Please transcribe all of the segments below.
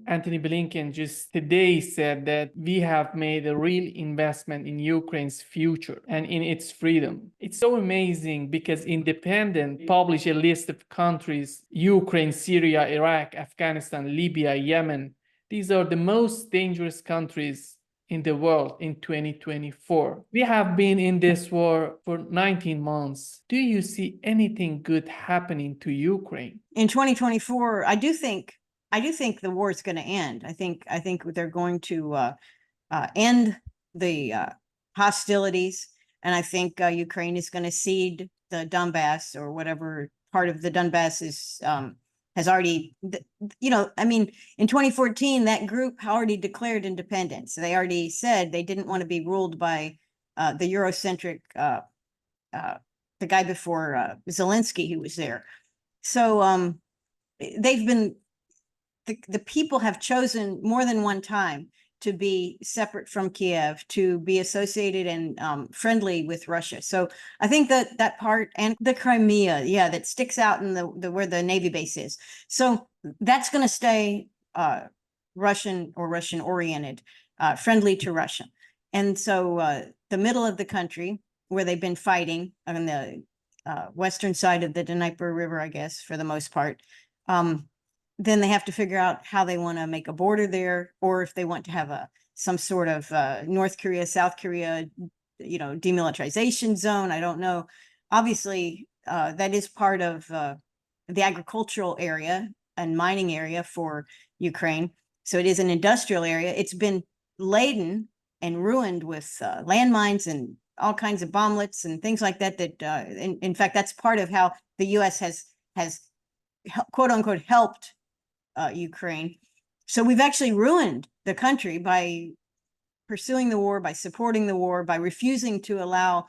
Antony Blinken just today said that we have made a real investment in Ukraine's future and in its freedom. It's so amazing because Independent published a list of countries: Ukraine, Syria, Iraq, Afghanistan, Libya, Yemen. These are the most dangerous countries in the world in 2024. We have been in this war for 19 months. Do you see anything good happening to Ukraine? In 2024, I do think the war is going to end. I think they're going to end the hostilities, and I think Ukraine is going to cede the Donbass, or whatever part of the Donbass is has already, I mean, in 2014, that group already declared independence. They already said they didn't want to be ruled by the Eurocentric, the guy before Zelensky, who was there. So they've been, the people have chosen more than one time to be separate from Kiev, to be associated and friendly with Russia. So I think that part, and the Crimea, that sticks out in the where the Navy base is. So that's going to stay Russian or Russian oriented, friendly to Russia. And so the middle of the country, where they've been fighting on the western side of the Dnieper River, I guess, for the most part, then they have to figure out how they want to make a border there, or if they want to have some sort of North Korea, South Korea, demilitarization zone. I don't know. Obviously, that is part of the agricultural area and mining area for Ukraine. So it is an industrial area. It's been laden and ruined with landmines and all kinds of bomblets and things like that. In fact, that's part of how the U.S. has quote unquote helped Ukraine. So we've actually ruined the country by pursuing the war, by supporting the war, by refusing to allow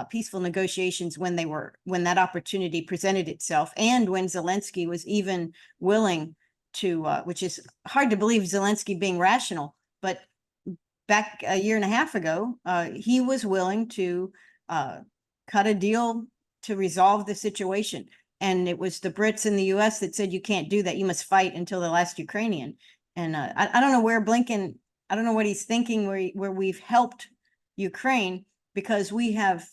peaceful negotiations when that opportunity presented itself, and when Zelensky was even willing to, which is hard to believe, Zelensky being rational, but back a year and a half ago, he was willing to cut a deal to resolve the situation. And it was the Brits and the US that said, you can't do that. You must fight until the last Ukrainian. And I don't know where Blinken, I don't know what he's thinking, where we've helped Ukraine, because we have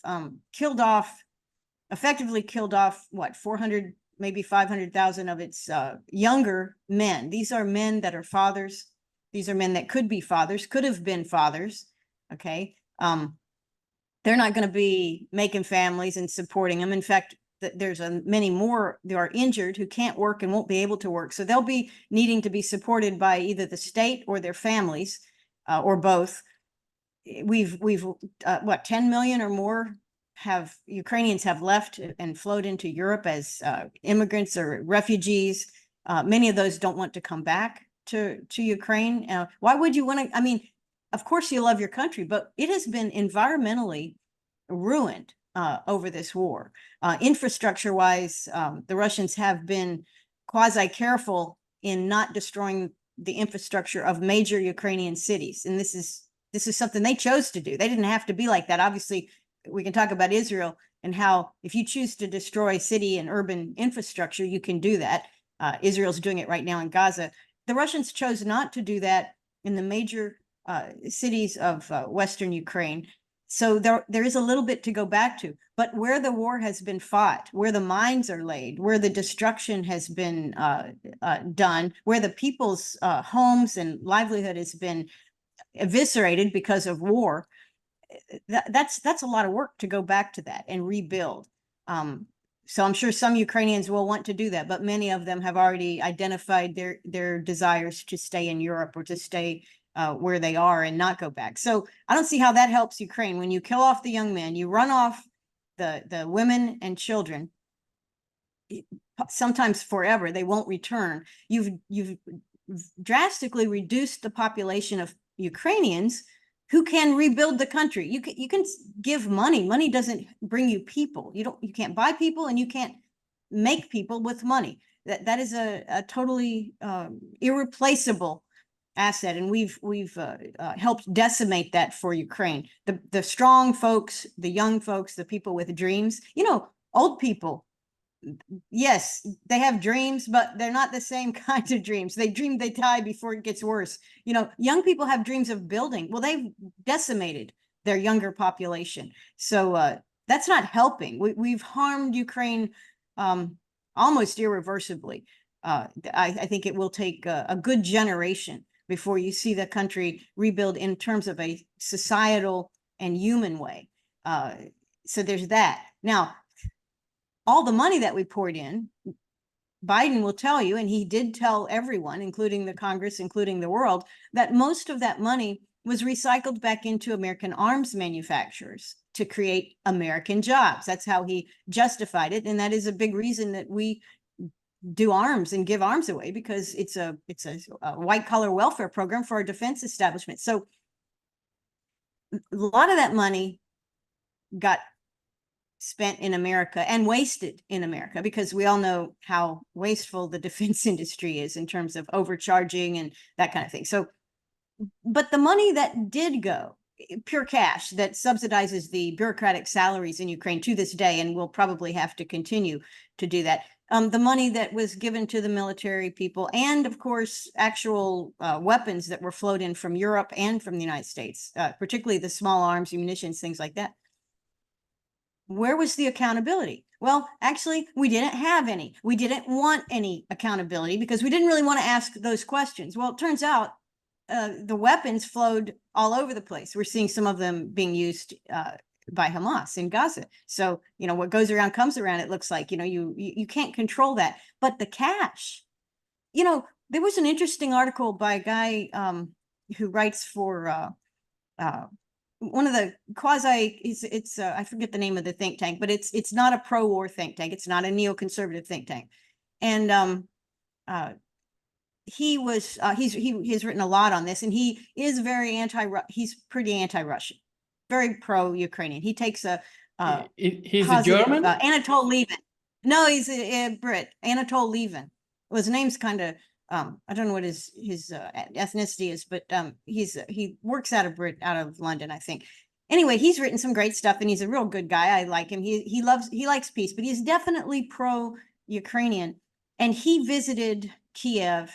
effectively killed off, what, 400, maybe 500,000 of its younger men. These are men that are fathers. These are men that could be fathers, could have been fathers, okay? They're not going to be making families and supporting them. In fact, there's many more that are injured who can't work and won't be able to work. So they'll be needing to be supported by either the state or their families, or both. We've what, 10 million or more Ukrainians have left and flowed into Europe as immigrants or refugees. Many of those don't want to come back to Ukraine. Why would you want to? I mean, of course you love your country, but it has been environmentally ruined over this war. Infrastructure wise, the Russians have been quasi careful in not destroying the infrastructure of major Ukrainian cities. And this is something they chose to do. They didn't have to be like that. Obviously, we can talk about Israel and how if you choose to destroy city and urban infrastructure, you can do that. Israel's doing it right now in Gaza. The Russians chose not to do that in the major cities of Western Ukraine. So there is a little bit to go back to, but where the war has been fought, where the mines are laid, where the destruction has been done, where the people's homes and livelihood has been eviscerated because of war, that's a lot of work to go back to that and rebuild. So I'm sure some Ukrainians will want to do that, but many of them have already identified their desires to stay in Europe or to stay where they are and not go back. So I don't see how that helps Ukraine. When you kill off the young men, you run off the women and children, sometimes forever, they won't return. You've drastically reduced the population of Ukrainians who can rebuild the country. You can give money. Money doesn't bring you people. You can't buy people, and you can't make people with money. That is a totally irreplaceable asset, and we've helped decimate that for Ukraine. The strong folks, the young folks, the people with dreams. Old people yes, they have dreams, but they're not the same kinds of dreams. They dream they die before it gets worse. You know, young people have dreams of building. Well, they've decimated their younger population. So that's not helping. We've harmed Ukraine almost irreversibly. I think it will take a good generation before you see the country rebuild in terms of a societal and human way. So there's that. Now, all the money that we poured in, Biden will tell you, and he did tell everyone, including the Congress, including the world, that most of that money was recycled back into American arms manufacturers to create American jobs. That's how he justified it. And that is a big reason that we do arms and give arms away, because it's a white collar welfare program for our defense establishment. So a lot of that money got spent in America and wasted in America, because we all know how wasteful the defense industry is in terms of overcharging and that kind of thing. So, but the money that did go, pure cash, that subsidizes the bureaucratic salaries in Ukraine to this day, and will probably have to continue to do that. The money that was given to the military people, and of course, actual weapons that were flowed in from Europe and from the United States, particularly the small arms, munitions, things like that. Where was the accountability? Well, actually, we didn't have any. We didn't want any accountability because we didn't really want to ask those questions. Well, it turns out the weapons flowed all over the place. We're seeing some of them being used by Hamas in Gaza. So, you know, what goes around comes around, it looks like. You know, you can't control that. But the cash, you know, there was an interesting article by a guy who writes for one of the it's I forget the name of the think tank, but it's not a pro-war think tank. It's not a neoconservative think tank. And he's written a lot on this, and he is very he's pretty anti-Russian, very pro-Ukrainian. He takes he's positive, a German? Anatol Lieven. No, he's a Brit. Anatol Lieven. Well, his name's kind of I don't know what his ethnicity is, but he works out of London, I think. Anyway, he's written some great stuff, and he's a real good guy. I like him. He likes peace, but he's definitely pro-Ukrainian. And he visited Kiev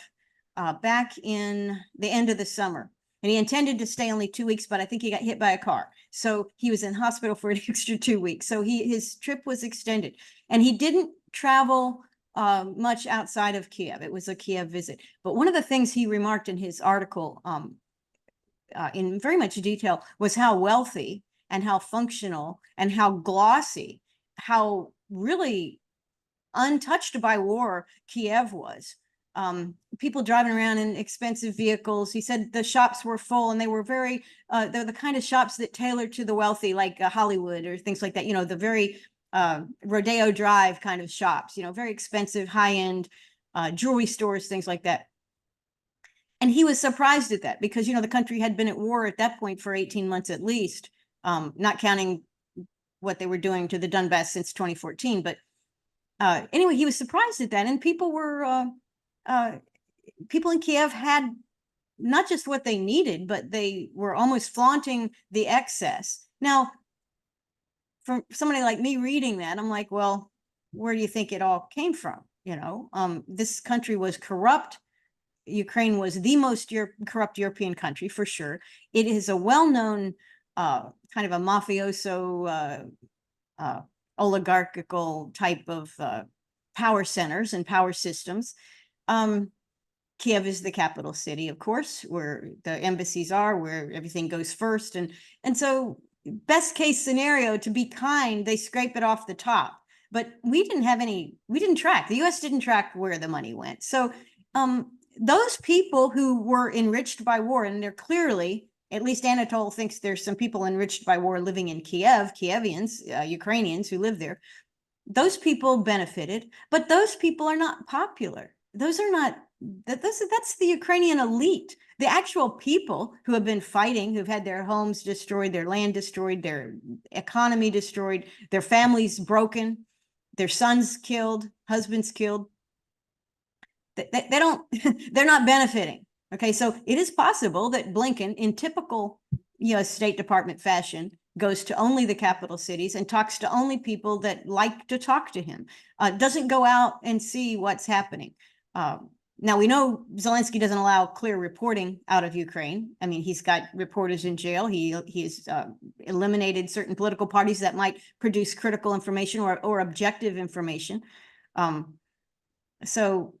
back in the end of the summer, and he intended to stay only 2 weeks, but I think he got hit by a car, so he was in hospital for an extra 2 weeks. So his trip was extended, and he didn't travel much outside of Kiev. It was a Kiev visit. But one of the things he remarked in his article in very much detail was how wealthy and how functional and how glossy, how really untouched by war Kiev was. People driving around in expensive vehicles. He said the shops were full, and they were very, they're the kind of shops that tailor to the wealthy, like Hollywood or things like that. You know, the very Rodeo Drive kind of shops, you know, very expensive, high-end jewelry stores, things like that. And he was surprised at that because, you know, the country had been at war at that point for 18 months at least, not counting what they were doing to the Donbass since 2014. But anyway, he was surprised at that. And people in Kiev had not just what they needed, but they were almost flaunting the excess. Now, for somebody like me reading that, I'm like, well, where do you think it all came from? You know, this country was corrupt. Ukraine was the most corrupt European country for sure. It is a well-known kind of a mafioso, oligarchical type of power centers and power systems. Kiev is the capital city, of course, where the embassies are, where everything goes first. And so best case scenario, to be kind, they scrape it off the top. But we didn't track. The US didn't track where the money went. So those people who were enriched by war, and they're clearly, at least Anatol thinks there's some people enriched by war living in Kiev, Kievians, Ukrainians who live there. Those people benefited, but those people are not popular. Those are not, that's the Ukrainian elite. The actual people who have been fighting, who've had their homes destroyed, their land destroyed, their economy destroyed, their families broken, their sons killed, husbands killed. They're not benefiting. Okay, so it is possible that Blinken, in typical U.S. State Department fashion, goes to only the capital cities and talks to only people that like to talk to him, doesn't go out and see what's happening. Now, we know Zelensky doesn't allow clear reporting out of Ukraine. I mean, he's got reporters in jail. He has eliminated certain political parties that might produce critical information or objective information. So,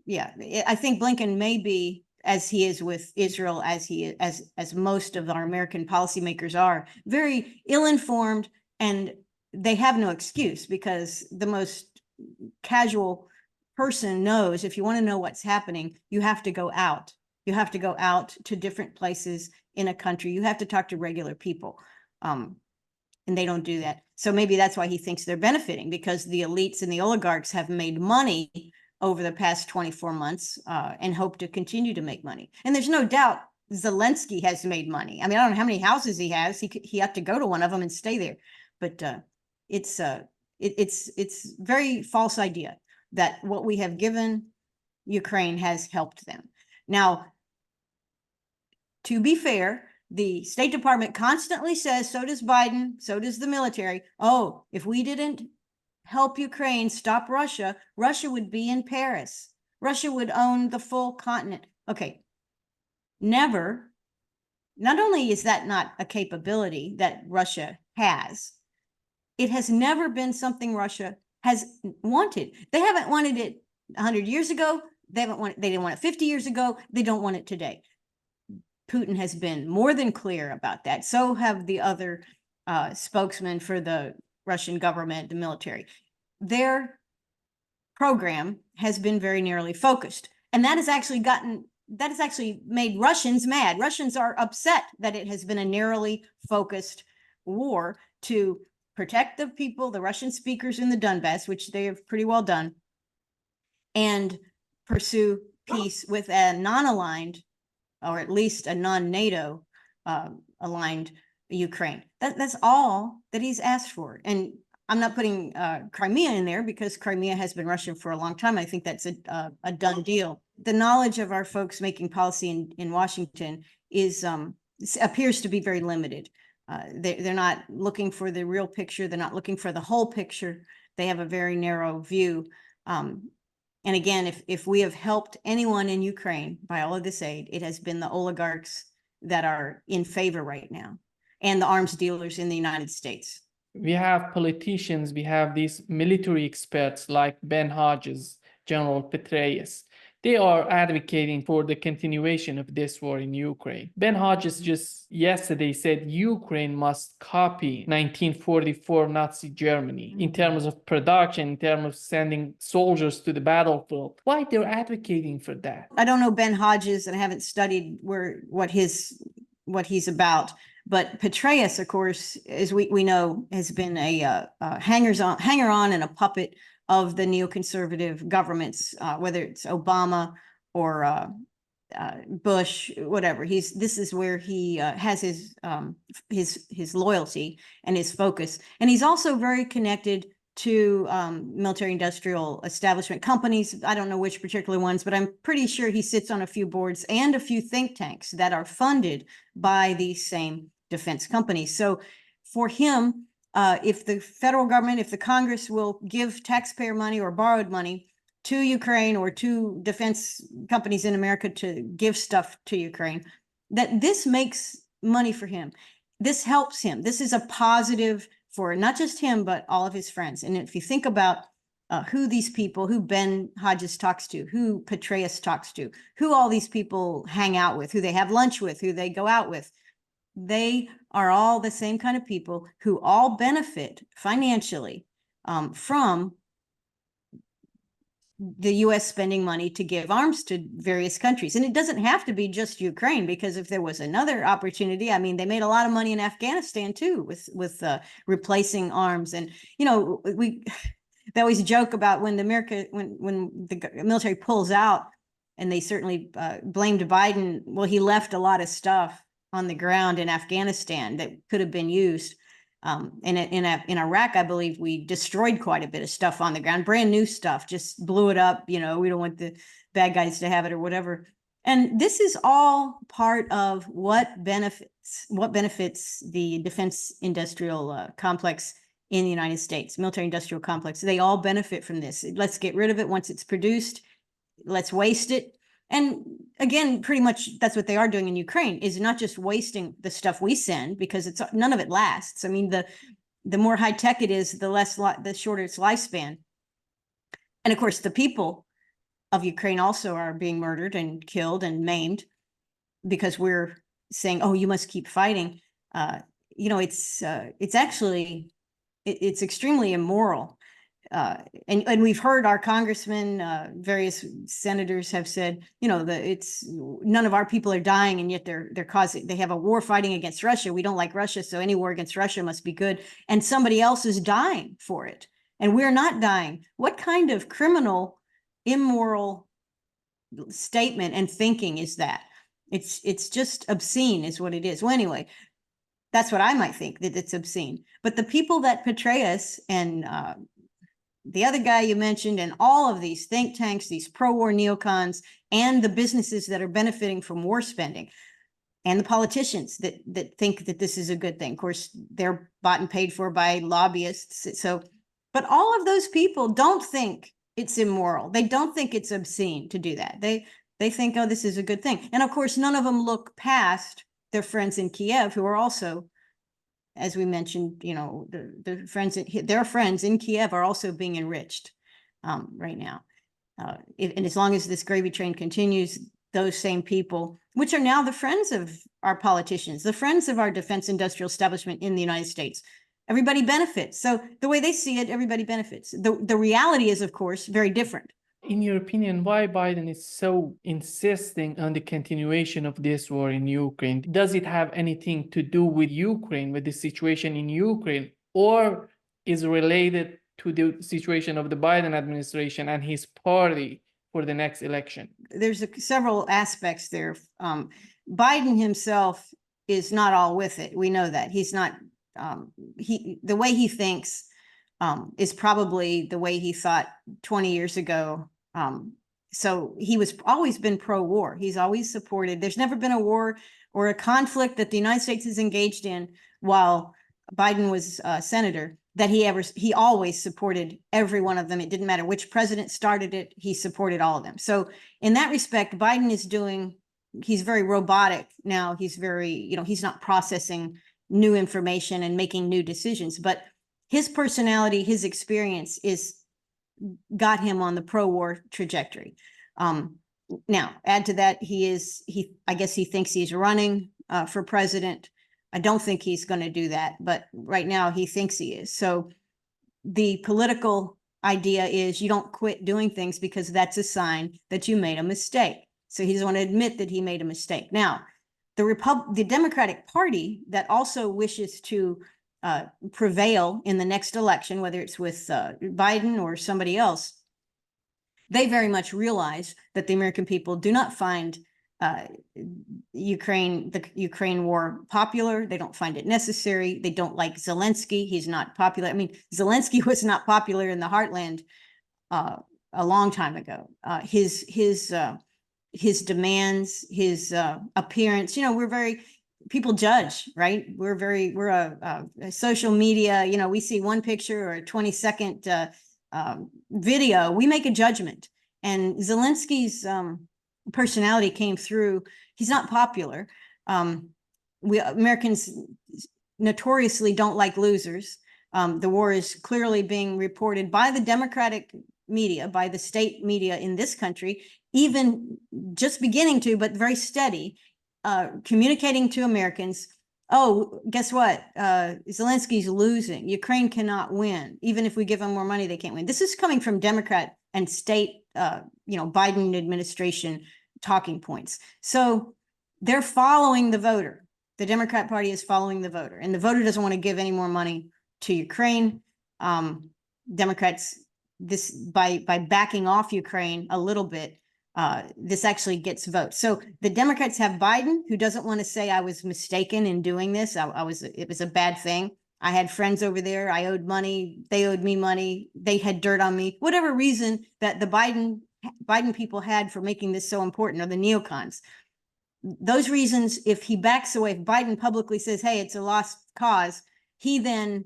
yeah, I think Blinken may be, as he is with Israel, as most of our American policymakers are, very ill-informed, and they have no excuse, because the most casual person knows if you want to know what's happening, you have to go out. You have to go out to different places in a country. You have to talk to regular people. And they don't do that. So maybe that's why he thinks they're benefiting, because the elites and the oligarchs have made money over the past 24 months and hope to continue to make money. And there's no doubt Zelensky has made money. I mean, I don't know how many houses he has. He had to go to one of them and stay there. But it's very false idea that what we have given Ukraine has helped them. Now, to be fair, the State Department constantly says, so does Biden, so does the military, oh, if we didn't help Ukraine stop Russia, Russia would be in Paris. Russia would own the full continent. Okay, never. Not only is that not a capability that Russia has, it has never been something Russia has wanted. They haven't wanted it 100 years ago. They didn't want it 50 years ago. They don't want it today. Putin has been more than clear about that. So have the other spokesmen for the Russian government, the military. Their program has been very narrowly focused. And that has actually made Russians mad. Russians are upset that it has been a narrowly focused war to protect the people, the Russian speakers in the Donbass, which they have pretty well done, and pursue peace with a non-aligned, or at least a non-NATO aligned Ukraine. That's all that he's asked for. And I'm not putting Crimea in there, because Crimea has been Russian for a long time. I think that's a done deal. The knowledge of our folks making policy in Washington appears to be very limited. They're not looking for the real picture. They're not looking for the whole picture. They have a very narrow view. And again, if we have helped anyone in Ukraine by all of this aid, it has been the oligarchs that are in favor right now, and the arms dealers in the United States. We have politicians, we have these military experts like Ben Hodges, General Petraeus. They are advocating for the continuation of this war in Ukraine. Ben Hodges just yesterday said Ukraine must copy 1944 Nazi Germany in terms of production, in terms of sending soldiers to the battlefield. Why they're advocating for that? I don't know Ben Hodges, and I haven't studied what he's about. But Petraeus, of course, as we know, has been a hanger-on and a puppet of the neoconservative governments, whether it's Obama or Bush, whatever. This is where he has his loyalty and his focus, and he's also very connected to military-industrial establishment companies. I don't know which particular ones, but I'm pretty sure he sits on a few boards and a few think tanks that are funded by these same defense companies. So for him, if the federal government, if the Congress will give taxpayer money or borrowed money to Ukraine or to defense companies in America to give stuff to Ukraine, that this makes money for him. This helps him. This is a positive for not just him, but all of his friends. And if you think about who these people, who Ben Hodges talks to, who Petraeus talks to, who all these people hang out with, who they have lunch with, who they go out with, they are all the same kind of people who all benefit financially from the U.S. spending money to give arms to various countries. And it doesn't have to be just Ukraine, because if there was another opportunity, I mean, they made a lot of money in Afghanistan too, with replacing arms. And, you know, they always joke about when the military pulls out, and they certainly blamed Biden. Well, he left a lot of stuff on the ground in Afghanistan that could have been used. And in Iraq, I believe we destroyed quite a bit of stuff on the ground, brand new stuff, just blew it up. You know, we don't want the bad guys to have it or whatever. And this is all part of what benefits the defense industrial complex in the United States, military industrial complex. They all benefit from this. Let's get rid of it once it's produced. Let's waste it. And again, pretty much that's what they are doing in Ukraine, is not just wasting the stuff we send, because it's none of it lasts. I mean, the more high tech it is, the shorter its lifespan. And of course, the people of Ukraine also are being murdered and killed and maimed because we're saying, "Oh, you must keep fighting." You know, it's actually it's extremely immoral. And we've heard our congressmen, various senators have said, you know, it's none of our people are dying, and yet they have a war fighting against Russia. We don't like Russia, so any war against Russia must be good. And somebody else is dying for it, and we're not dying. What kind of criminal, immoral statement and thinking is that? It's just obscene, is what it is. Well, anyway, that's what I might think, that it's obscene. But the people that portray us, and the other guy you mentioned, and all of these think tanks, these pro-war neocons, and the businesses that are benefiting from war spending, and the politicians that think that this is a good thing. Of course, they're bought and paid for by lobbyists. So, but all of those people don't think it's immoral. They don't think it's obscene to do that. They think, oh, this is a good thing. And of course, none of them look past their friends in Kiev, who are also, as we mentioned, you know, their friends in Kiev are also being enriched right now. And as long as this gravy train continues, those same people, which are now the friends of our politicians, the friends of our defense industrial establishment in the United States, everybody benefits. So the way they see it, everybody benefits. The reality is, of course, very different. In your opinion, why Biden is so insisting on the continuation of this war in Ukraine? Does it have anything to do with Ukraine, with the situation in Ukraine, or is related to the situation of the Biden administration and his party for the next election? There's several aspects there. Biden himself is not all with it. We know that. He's not, the way he thinks is probably the way he thought 20 years ago. So he was always been pro-war. He's always supported. There's never been a war or a conflict that the United States is engaged in while Biden was senator that he always supported every one of them. It didn't matter which president started it. He supported all of them. So in that respect, Biden he's very robotic now. He's very, you know, he's not processing new information and making new decisions, but his personality, his experience got him on the pro-war trajectory. Now, add to that, I guess he thinks he's running for president. I don't think he's going to do that, but right now he thinks he is. So the political idea is you don't quit doing things because that's a sign that you made a mistake. So he doesn't want to admit that he made a mistake. Now, the Democratic Party that also wishes to prevail in the next election, whether it's with Biden or somebody else, they very much realize that the American people do not find the Ukraine war popular. They don't find it necessary. They don't like Zelensky. He's not popular. I mean, Zelensky was not popular in the heartland a long time ago. His demands, his appearance, you know, people judge, right? We're a social media, you know, we see one picture or a 20-second video, we make a judgment. And Zelensky's personality came through. He's not popular. Americans notoriously don't like losers. The war is clearly being reported by the Democratic media, by the state media in this country, even just beginning to, but very steady, communicating to Americans, oh, guess what? Zelensky's losing. Ukraine cannot win. Even if we give them more money, they can't win. This is coming from Democrat and state, Biden administration talking points. So they're following the voter. The Democrat Party is following the voter, and the voter doesn't want to give any more money to Ukraine. Democrats, by backing off Ukraine a little bit, this actually gets votes. So the Democrats have Biden, who doesn't want to say I was mistaken in doing this. It was a bad thing. I had friends over there. I owed money. They owed me money. They had dirt on me. Whatever reason that the Biden Biden people had for making this so important are the neocons. Those reasons, if he backs away, if Biden publicly says, hey, it's a lost cause, he then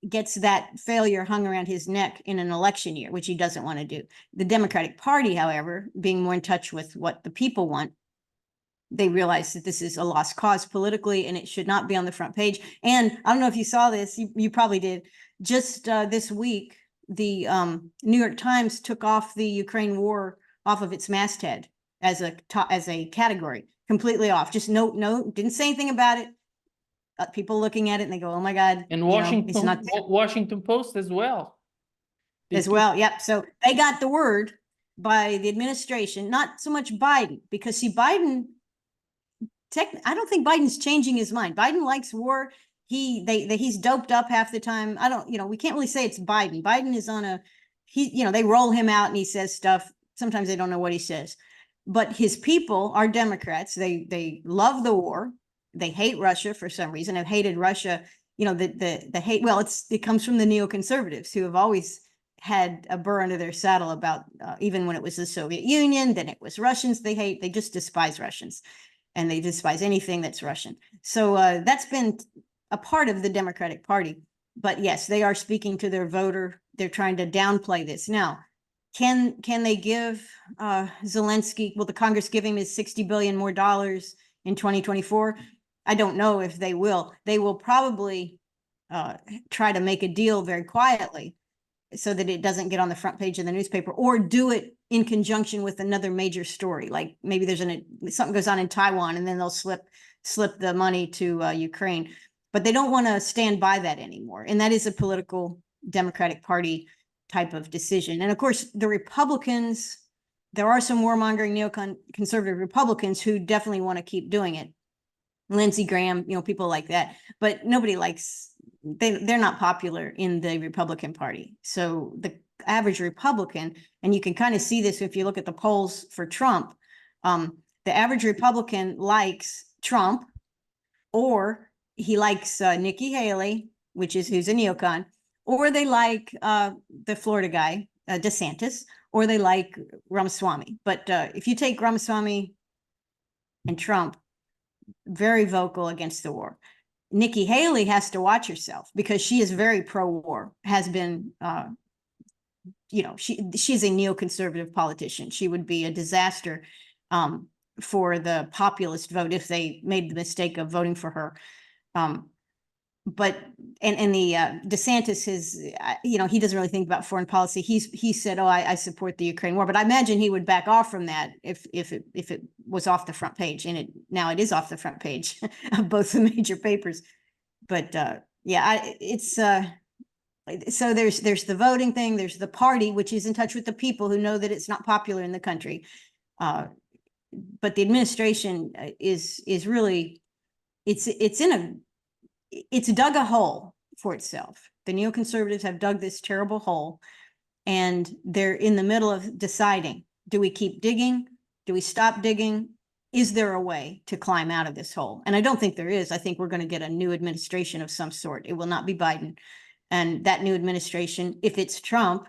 gets that failure hung around his neck in an election year, which he doesn't want to do. The Democratic Party, however, being more in touch with what the people want, they realize that this is a lost cause politically and it should not be on the front page. And I don't know if you saw this, you probably did. Just this week, the New York Times took off the Ukraine war off of its masthead as a category, completely off. Just didn't say anything about it. People looking at it and they go, "Oh my God!" And it's not Washington Post as well. As well. Yep. So they got the word by the administration, not so much Biden, because see, Biden. I don't think Biden's changing his mind. Biden likes war. He's doped up half the time. We can't really say it's Biden. Biden is they roll him out and he says stuff. Sometimes they don't know what he says. But his people are Democrats. They love the war. They hate Russia for some reason. Have hated Russia. The hate. Well, it comes from the neoconservatives who have always had a burr under their saddle about even when it was the Soviet Union, then it was Russians. They just despise Russians, and they despise anything that's Russian. So that's been a part of the Democratic Party. But yes, they are speaking to their voter. They're trying to downplay this now. Can they give Zelensky? Will the Congress give him his $60 billion more in 2024? I don't know if they will. They will probably try to make a deal very quietly so that it doesn't get on the front page of the newspaper, or do it in conjunction with another major story. Like maybe there's something goes on in Taiwan and then they'll slip the money to Ukraine. But they don't want to stand by that anymore. And that is a political Democratic Party type of decision. And of course, the Republicans, there are some warmongering neoconservative Republicans who definitely want to keep doing it. Lindsey Graham, people like that. But nobody likes, they're not popular in the Republican Party. So the average Republican, and you can kind of see this if you look at the polls for Trump, the average Republican likes Trump, or he likes Nikki Haley, who's a neocon, or they like the Florida guy, DeSantis, or they like Ramaswamy. But if you take Ramaswamy and Trump, very vocal against the war. Nikki Haley has to watch herself because she is very pro-war, has been, she's a neoconservative politician. She would be a disaster for the populist vote if they made the mistake of voting for her. But the DeSantis he doesn't really think about foreign policy. He said, "Oh, I support the Ukraine war," but I imagine he would back off from that if it was off the front page, and now it is off the front page of both the major papers. But so there's the voting thing. There's the party, which is in touch with the people who know that it's not popular in the country. But the administration is really it's dug a hole for itself. The neoconservatives have dug this terrible hole, and they're in the middle of deciding, do we keep digging? Do we stop digging? Is there a way to climb out of this hole? And I don't think there is. I think we're going to get a new administration of some sort. It will not be Biden. And that new administration, if it's Trump,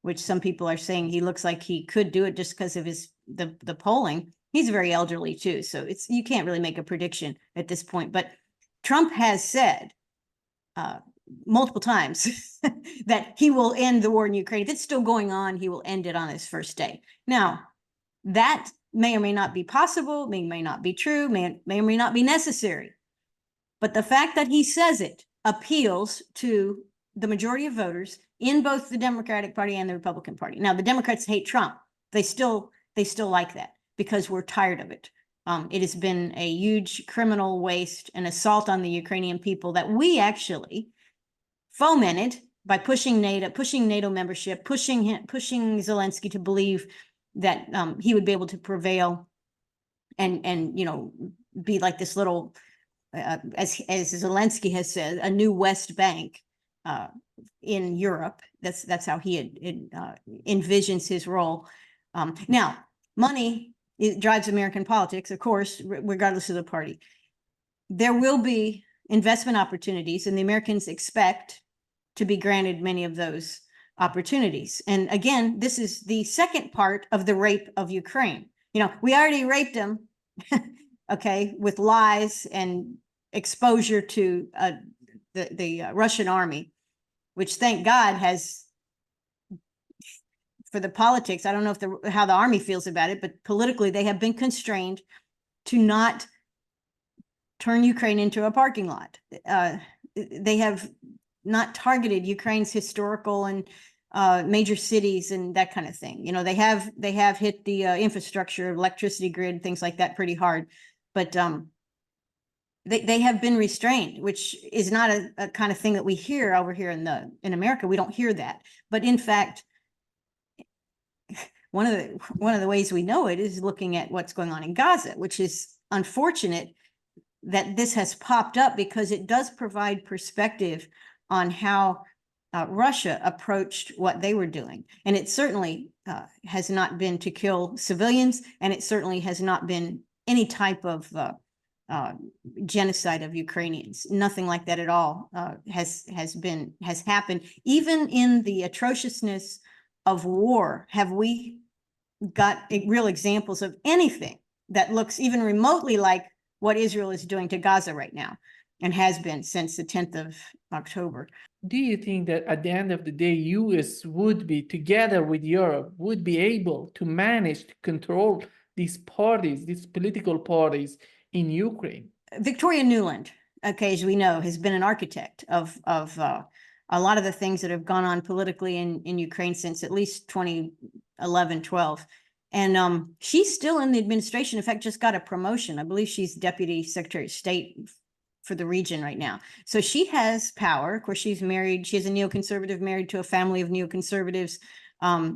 which some people are saying he looks like he could do it just because of the polling, he's very elderly too. So you can't really make a prediction at this point. But Trump has said multiple times that he will end the war in Ukraine. If it's still going on, he will end it on his first day. Now, that may or may not be possible, may not be true, may or may not be necessary. But the fact that he says it appeals to the majority of voters in both the Democratic Party and the Republican Party. Now, the Democrats hate Trump. They still like that because we're tired of it. It has been a huge criminal waste and assault on the Ukrainian people that we actually fomented by pushing NATO membership, pushing Zelensky to believe that he would be able to prevail and be like this little, as Zelensky has said, a new West Bank in Europe. That's how he envisions his role. Now, money. It drives American politics, of course, regardless of the party. There will be investment opportunities, and the Americans expect to be granted many of those opportunities. And again, this is the second part of the rape of Ukraine. We already raped them, okay, with lies and exposure to the Russian army, which thank God has, for the politics, I don't know how the army feels about it, but politically they have been constrained to not turn Ukraine into a parking lot. They have not targeted Ukraine's historical and major cities and that kind of thing. They have hit the infrastructure, electricity grid, things like that pretty hard, but they have been restrained, which is not a kind of thing that we hear over here in America. We don't hear that, but in fact, one of the ways we know it is looking at what's going on in Gaza, which is unfortunate that this has popped up because it does provide perspective on how Russia approached what they were doing. And it certainly has not been to kill civilians, and it certainly has not been any type of genocide of Ukrainians. Nothing like that at all has happened. Even in the atrociousness of war, have we got real examples of anything that looks even remotely like what Israel is doing to Gaza right now, and has been since the 10th of October. Do you think that at the end of the day, US would be, together with Europe, would be able to manage to control these parties, these political parties in Ukraine? Victoria Nuland, okay, as we know, has been an architect of a lot of the things that have gone on politically in Ukraine since at least 2011, 12. And she's still in the administration. In fact, just got a promotion. I believe she's Deputy Secretary of State for the region right now. So she has power. Of course, she's married. She's a neoconservative married to a family of neoconservatives,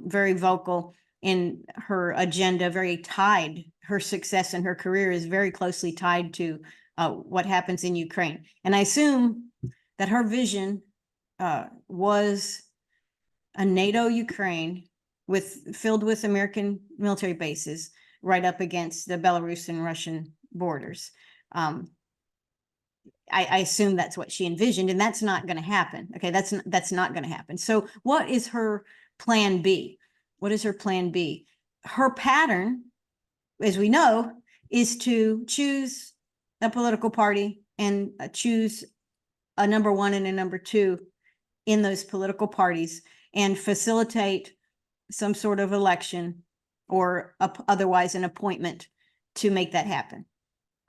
very vocal in her agenda, very tied. Her success in her career is very closely tied to what happens in Ukraine. And I assume that her vision was a NATO Ukraine filled with American military bases right up against the Belarus and Russian borders. I assume that's what she envisioned, and that's not going to happen. Okay, that's not going to happen. So what is her plan B? What is her plan B? Her pattern, as we know, is to choose a political party and choose a number one and a number two in those political parties and facilitate some sort of election or otherwise an appointment to make that happen.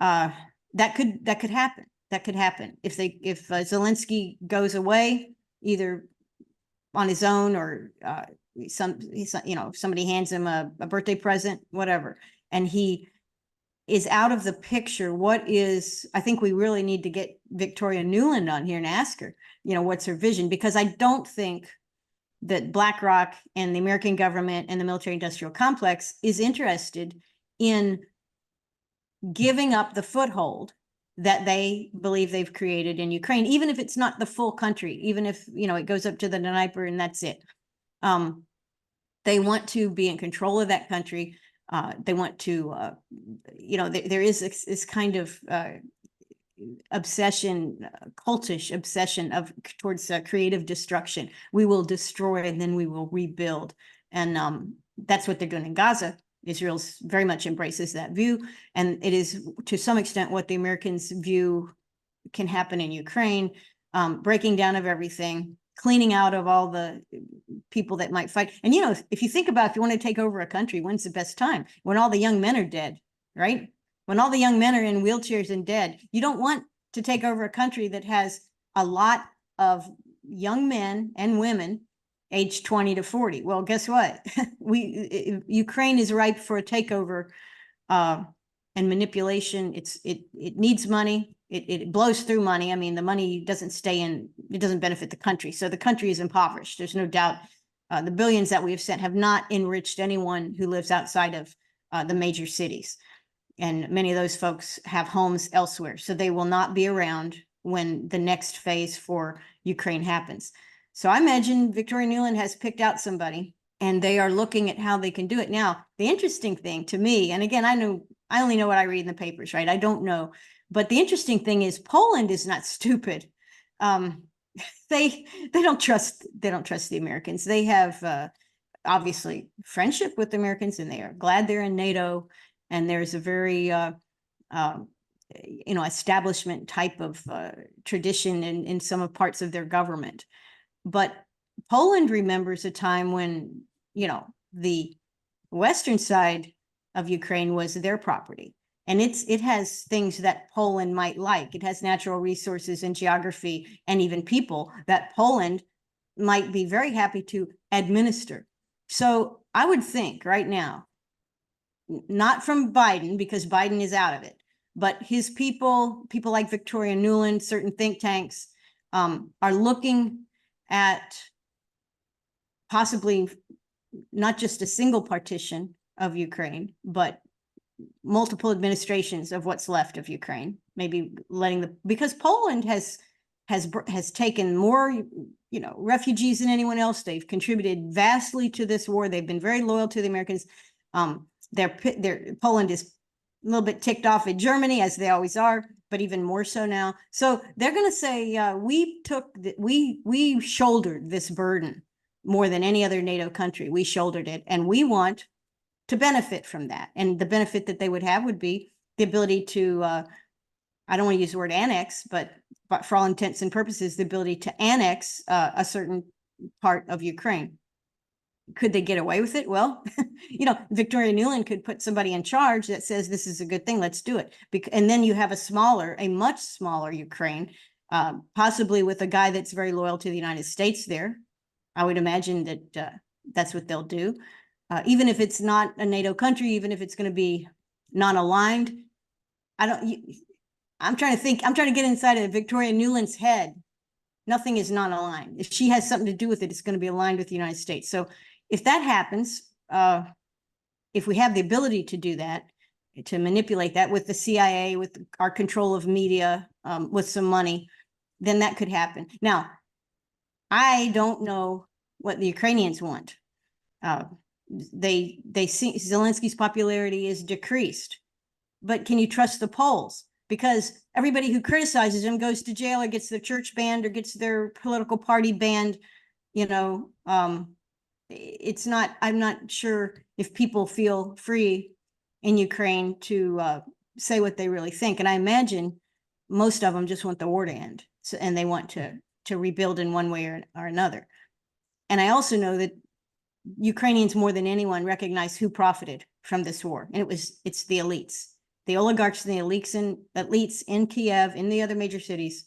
That could happen. That could happen if Zelensky goes away, either on his own or somebody hands him a birthday present, whatever, and he is out of the picture. I think we really need to get Victoria Nuland on here and ask her, what's her vision, because I don't think that BlackRock and the American government and the military industrial complex is interested in giving up the foothold that they believe they've created in Ukraine, even if it's not the full country, even if, it goes up to the Dnieper and that's it. They want to be in control of that country. They want to, there is this kind of obsession, cultish obsession towards creative destruction. We will destroy and then we will rebuild. And that's what they're doing in Gaza. Israel very much embraces that view. And it is to some extent what the Americans view can happen in Ukraine, breaking down of everything, cleaning out of all the people that might fight. And, if you think about, if you want to take over a country, when's the best time? When all the young men are dead, right? When all the young men are in wheelchairs and dead. You don't want to take over a country that has a lot of young men and women aged 20 to 40. Well, guess what? Ukraine is ripe for a takeover and manipulation. It needs money. It blows through money. I mean, the money doesn't stay in, it doesn't benefit the country. So the country is impoverished. There's no doubt. The billions that we have sent have not enriched anyone who lives outside of the major cities. And many of those folks have homes elsewhere. So they will not be around when the next phase for Ukraine happens. So I imagine Victoria Nuland has picked out somebody and they are looking at how they can do it. Now, the interesting thing to me, and again, I only know what I read in the papers, right? I don't know. But the interesting thing is Poland is not stupid. they don't trust the Americans. They have obviously friendship with the Americans, and they are glad they're in NATO. And there's a very establishment type of tradition in some parts of their government. But Poland remembers a time when, the western side of Ukraine was their property. And it has things that Poland might like. It has natural resources and geography and even people that Poland might be very happy to administer. So I would think right now, not from Biden, because Biden is out of it, but his people like Victoria Nuland, certain think tanks, are looking at possibly not just a single partition of Ukraine, but multiple administrations of what's left of Ukraine, maybe because Poland has taken more, refugees than anyone else. They've contributed vastly to this war. They've been very loyal to the Americans. Poland is a little bit ticked off at Germany, as they always are, but even more so now. So they're going to say, we shouldered this burden more than any other NATO country. We shouldered it, and we want to benefit from that. And the benefit that they would have would be the ability to, I don't want to use the word annex, but for all intents and purposes, the ability to annex a certain part of Ukraine. Could they get away with it? Well, Victoria Nuland could put somebody in charge that says this is a good thing, let's do it. And then you have a much smaller Ukraine, possibly with a guy that's very loyal to the United States there. I would imagine that that's what they'll do. Even if it's not a NATO country, even if it's going to be non-aligned, I'm trying to get inside of Victoria Nuland's head. Nothing is non-aligned. If she has something to do with it, it's going to be aligned with the United States. So if that happens, if we have the ability to do that, to manipulate that with the CIA, with our control of media, with some money, then that could happen. Now, I don't know what the Ukrainians want. They see Zelensky's popularity is decreased, but can you trust the polls? Because everybody who criticizes him goes to jail or gets their church banned or gets their political party banned. It's not, I'm not sure if people feel free in Ukraine to say what they really think. And I imagine most of them just want the war to end. So, and they want to rebuild in one way or another. And I also know that Ukrainians more than anyone recognize who profited from this war. And it's the elites, the oligarchs and the elites in Kiev, in the other major cities.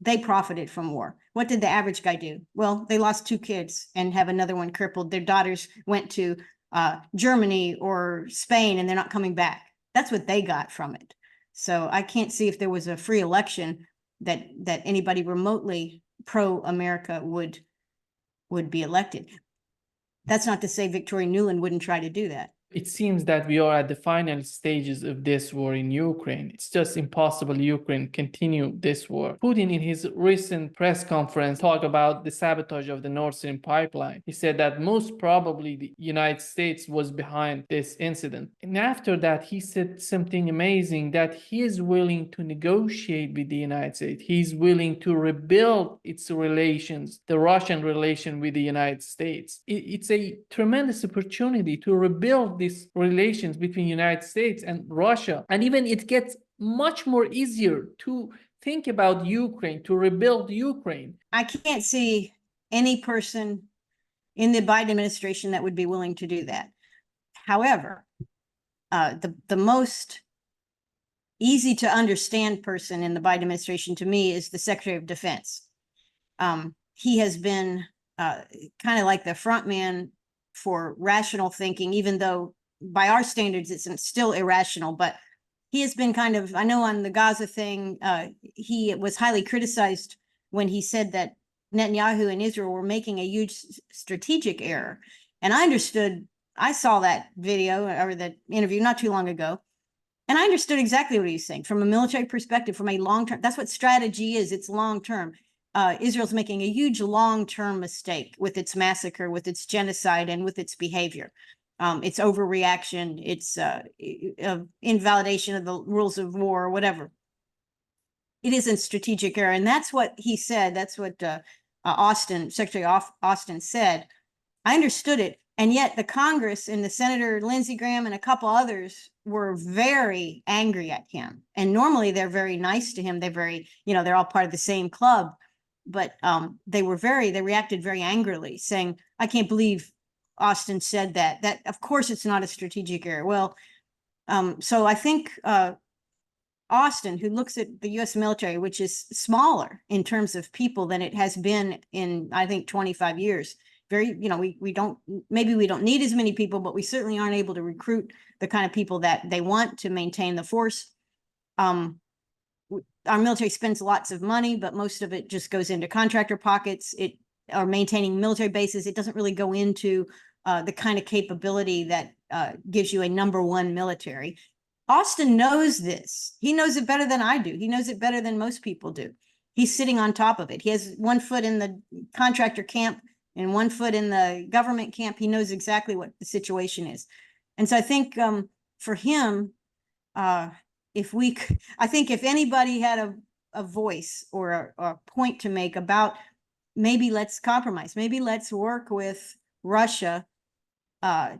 They profited from war. What did the average guy do? Well, they lost 2 kids and have another one crippled. Their daughters went to Germany or Spain and they're not coming back. That's what they got from it. So I can't see if there was a free election that anybody remotely pro-America would be elected. That's not to say Victoria Nuland wouldn't try to do that. It seems that we are at the final stages of this war in Ukraine. It's just impossible Ukraine continue this war. Putin, in his recent press conference, talked about the sabotage of the Nord Stream pipeline. He said that most probably the United States was behind this incident. And after that, he said something amazing, that he is willing to negotiate with the United States. He's willing to rebuild its relations, the Russian relation with the United States. It's a tremendous opportunity to rebuild these relations between United States and Russia. And even it gets much more easier to think about Ukraine, to rebuild Ukraine. I can't see any person in the Biden administration that would be willing to do that. However, the most easy to understand person in the Biden administration to me is the Secretary of Defense. He has been kind of like the front man for rational thinking, even though by our standards it's still irrational. But he has been kind of, I know on the Gaza thing, he was highly criticized when he said that Netanyahu and Israel were making a huge strategic error. And I saw that video or that interview not too long ago, and I understood exactly what he was saying from a military perspective, from a long-term, that's what strategy is, it's long-term. Israel's making a huge long-term mistake with its massacre, with its genocide, and with its behavior. It's overreaction, it's invalidation of the rules of war, or whatever. it isn't strategic error. And that's what he said. That's what Secretary Austin said. I understood it. And yet the Congress and the Senator Lindsey Graham and a couple others were very angry at him. And normally they're very nice to him. They're very, they're all part of the same club. But they reacted very angrily, saying, I can't believe Austin said that. That, of course, it's not a strategic error. Well, so I think Austin, who looks at the U.S. military, which is smaller in terms of people than it has been in, I think, 25 years, we don't need as many people, but we certainly aren't able to recruit the kind of people that they want to maintain the force. Our military spends lots of money, but most of it just goes into contractor pockets. Or maintaining military bases. It doesn't really go into the kind of capability that gives you a #1 military. Austin knows this. He knows it better than I do. He knows it better than most people do. He's sitting on top of it. He has one foot in the contractor camp and one foot in the government camp. He knows exactly what the situation is. And so I think for him, I think if anybody had a voice or a point to make about maybe let's compromise, maybe let's work with Russia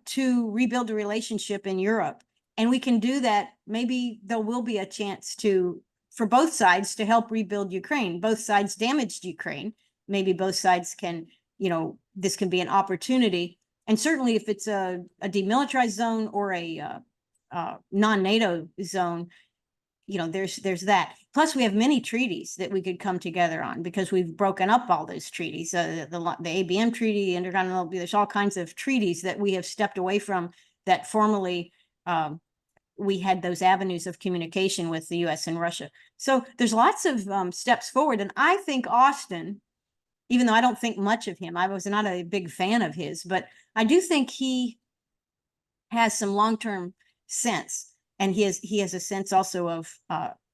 to rebuild a relationship in Europe. And we can do that. Maybe there will be a chance for both sides to help rebuild Ukraine. Both sides damaged Ukraine. Maybe both sides can, this can be an opportunity. And certainly if it's a demilitarized zone or a non-NATO zone, there's that. Plus, we have many treaties that we could come together on because we've broken up all those treaties. The ABM treaty, Intercontinental, there's all kinds of treaties that we have stepped away from that formerly we had those avenues of communication with the U.S. and Russia. So there's lots of steps forward. And I think Austin, even though I don't think much of him, I was not a big fan of his, but I do think he has some long-term sense. And he has a sense also of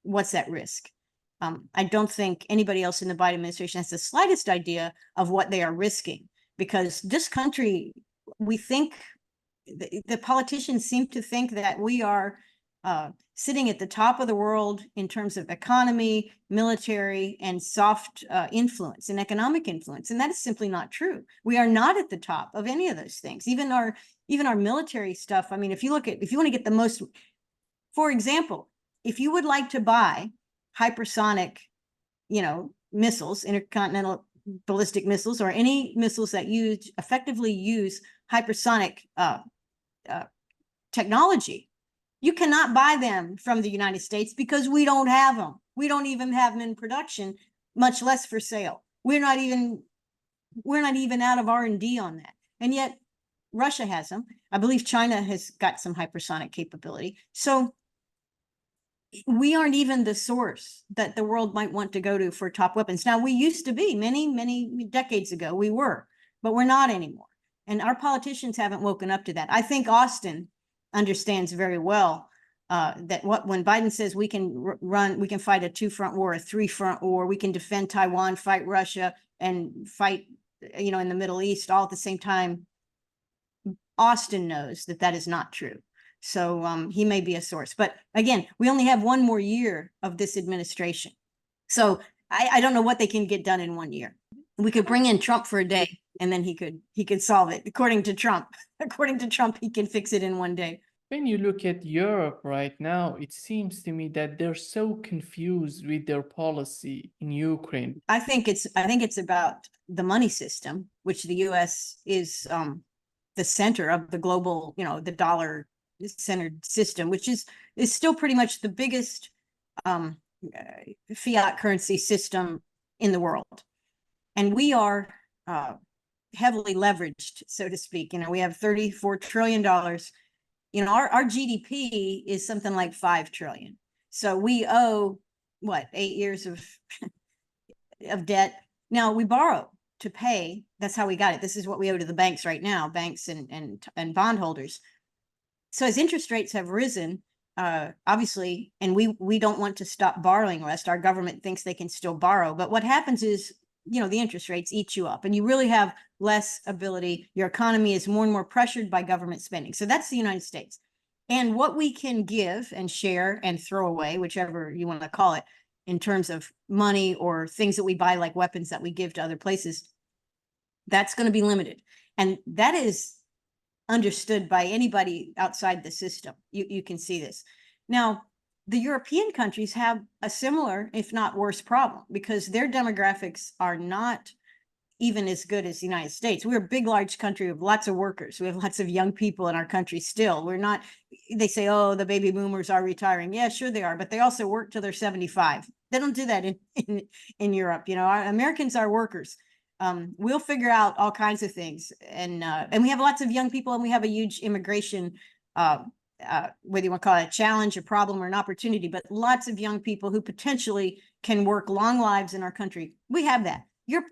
what's at risk. I don't think anybody else in the Biden administration has the slightest idea of what they are risking, because this country, we think, the politicians seem to think that we are sitting at the top of the world in terms of economy, military, and soft influence and economic influence. And that is simply not true. We are not at the top of any of those things. Even our military stuff. I mean, if you want to get the most, for example, if you would like to buy hypersonic, missiles, intercontinental ballistic missiles, or any missiles that effectively use hypersonic technology, you cannot buy them from the United States because we don't have them. We don't even have them in production, much less for sale. We're not even out of R&D on that. And yet Russia has them. I believe China has got some hypersonic capability. So we aren't even the source that the world might want to go to for top weapons. Now, we used to be many, many decades ago, we were, but we're not anymore. And our politicians haven't woken up to that. I think Austin understands very well that when Biden says we can fight a 2-front war, a 3-front war, we can defend Taiwan, fight Russia, and fight, in the Middle East all at the same time, Austin knows that is not true. So he may be a source. But again, we only have 1 more year of this administration. So I don't know what they can get done in 1 year. We could bring in Trump for a day and then he could solve it. According to Trump, he can fix it in 1 day. When you look at Europe right now, it seems to me that they're so confused with their policy in Ukraine. I think it's about the money system, which the U.S. is the center of the global, the dollar-centered system, which is still pretty much the biggest fiat currency system in the world. And we are heavily leveraged, so to speak. We have $34 trillion. Our GDP is something like 5 trillion. So we owe 8 years of debt. Now we borrow to pay. That's how we got it. This is what we owe to the banks right now, banks and bondholders. So as interest rates have risen, obviously, and we don't want to stop borrowing, lest our government thinks they can still borrow. But what happens is, the interest rates eat you up and you really have less ability. Your economy is more and more pressured by government spending. So that's the United States. And what we can give and share and throw away, whichever you want to call it, in terms of money or things that we buy, like weapons that we give to other places, that's going to be limited. And that is understood by anybody outside the system. You can see this. Now, the European countries have a similar, if not worse, problem because their demographics are not even as good as the United States. We're a big, large country with lots of workers. We have lots of young people in our country still. We're not, they say, oh, the baby boomers are retiring. Yeah, sure they are, but they also work till they're 75. They don't do that in Europe. You know, our Americans are workers. We'll figure out all kinds of things. And we have lots of young people, and we have a huge immigration, whether you want to call it a challenge, a problem, or an opportunity, but lots of young people who potentially can work long lives in our country. We have that.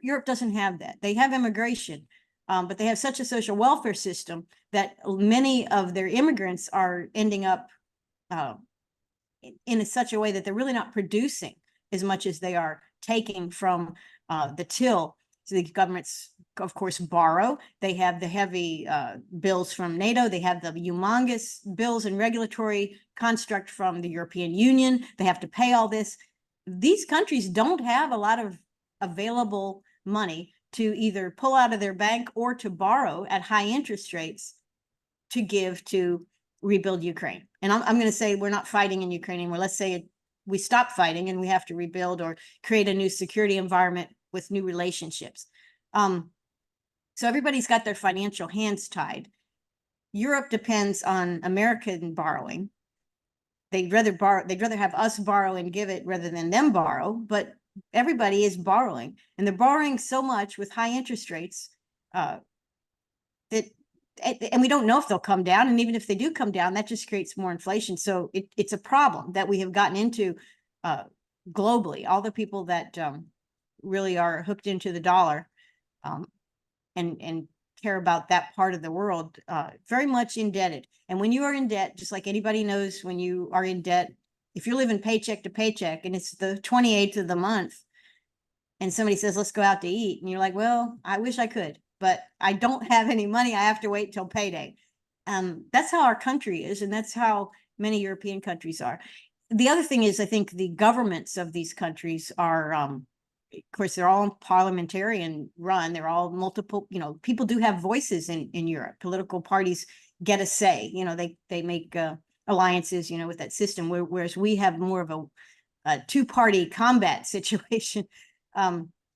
Europe doesn't have that. They have immigration, but they have such a social welfare system that many of their immigrants are ending up in such a way that they're really not producing as much as they are taking from the till. So the governments, of course, borrow. They have the heavy bills from NATO. They have the humongous bills and regulatory construct from the European Union. They have to pay all this. These countries don't have a lot of available money to either pull out of their bank or to borrow at high interest rates to give to rebuild Ukraine. And I'm going to say we're not fighting in Ukraine anymore. Let's say we stop fighting and we have to rebuild or create a new security environment with new relationships. So everybody's got their financial hands tied. Europe depends on American borrowing. They'd rather have us borrow and give it rather than them borrow, but everybody is borrowing, and they're borrowing so much with high interest rates and we don't know if they'll come down. And even if they do come down, that just creates more inflation. So it's a problem that we have gotten into globally. All the people that really are hooked into the dollar and care about that part of the world, very much indebted. And when you are in debt, just like anybody knows, when you are in debt, if you're living paycheck to paycheck and it's the 28th of the month and somebody says, let's go out to eat. And you're like, well, I wish I could, but I don't have any money. I have to wait till payday. That's how our country is. And that's how many European countries are. The other thing is, I think the governments of these countries are, of course, they're all parliamentarian run. They're all multiple, you know, people do have voices in Europe. Political parties get a say, you know, they make alliances, you know, with that system, whereas we have more of a two-party combat situation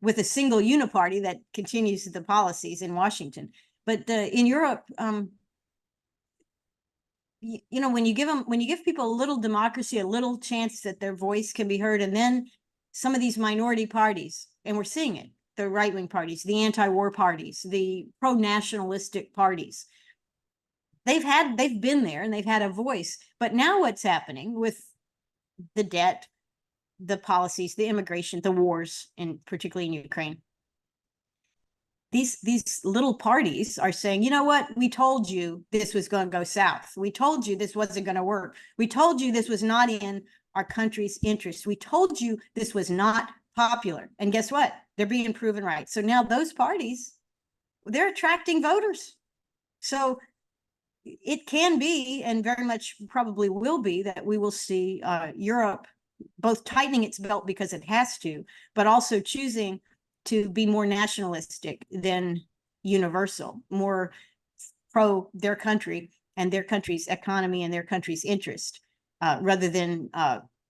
with a single uniparty that continues the policies in Washington. But in Europe, you know, when you give people a little democracy, a little chance that their voice can be heard, and then some of these minority parties, and we're seeing it, the right-wing parties, the anti-war parties, the pro-nationalistic parties, they've been there and they've had a voice. But now what's happening with the debt, the policies, the immigration, the wars, and particularly in Ukraine, these little parties are saying, you know what, we told you this was going to go south. We told you this wasn't going to work. We told you this was not in our country's interest. We told you this was not popular. And guess what? They're being proven right. So now those parties, they're attracting voters. So it can be, and very much probably will be, that we will see Europe both tightening its belt because it has to, but also choosing to be more nationalistic than universal, more pro their country and their country's economy and their country's interest, rather than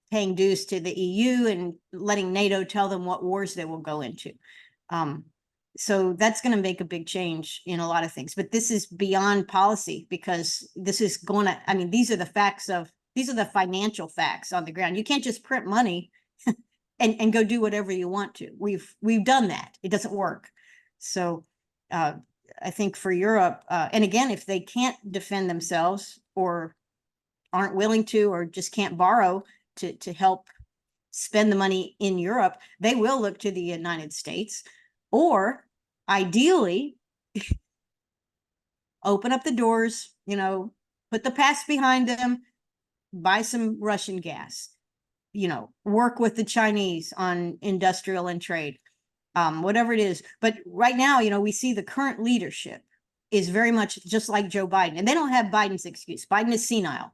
paying dues to the EU and letting NATO tell them what wars they will go into. So that's going to make a big change in a lot of things. But this is beyond policy, because this is going to, I mean, these are the financial facts on the ground. You can't just print money and go do whatever you want to. We've done that. It doesn't work. So I think for Europe, and again, if they can't defend themselves or aren't willing to, or just can't borrow to help spend the money in Europe, they will look to the United States, or ideally open up the doors, you know, put the past behind them, buy some Russian gas, you know, work with the Chinese on industrial and trade, whatever it is. But right now, you know, we see the current leadership is very much just like Joe Biden, and they don't have Biden's excuse. Biden is senile.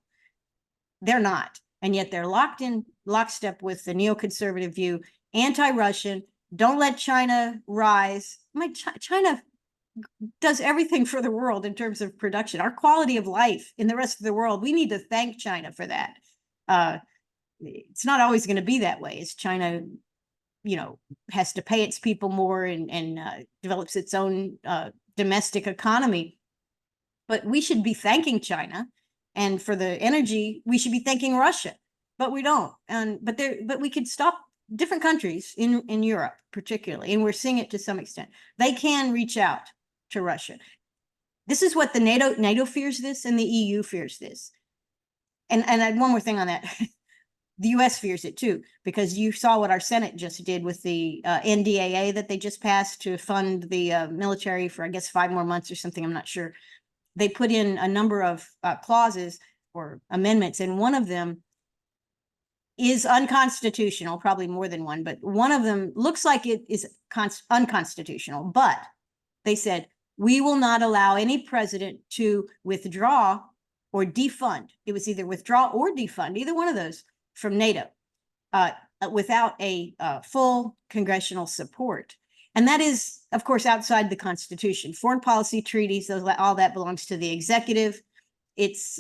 They're not. And yet they're locked in lockstep with the neoconservative view, anti-Russian, don't let China rise. China does everything for the world in terms of production. Our quality of life in the rest of the world, we need to thank China for that. It's not always going to be that way. As China, has to pay its people more and develops its own domestic economy. But we should be thanking China, and for the energy, we should be thanking Russia. But we don't. But we could stop different countries in Europe, particularly, and we're seeing it to some extent. They can reach out to Russia. This is what the NATO fears this, and the EU fears this. And one more thing on that. The US fears it too, because you saw what our Senate just did with the NDAA that they just passed to fund the military for, I guess, 5 more months or something. I'm not sure. They put in a number of clauses or amendments, and one of them is unconstitutional, probably more than one, but one of them looks like it is unconstitutional. But they said, we will not allow any president to withdraw or defund. It was either withdraw or defund, either one of those, from NATO without a full congressional support. And that is, of course, outside the Constitution. Foreign policy treaties, all that belongs to the executive. It's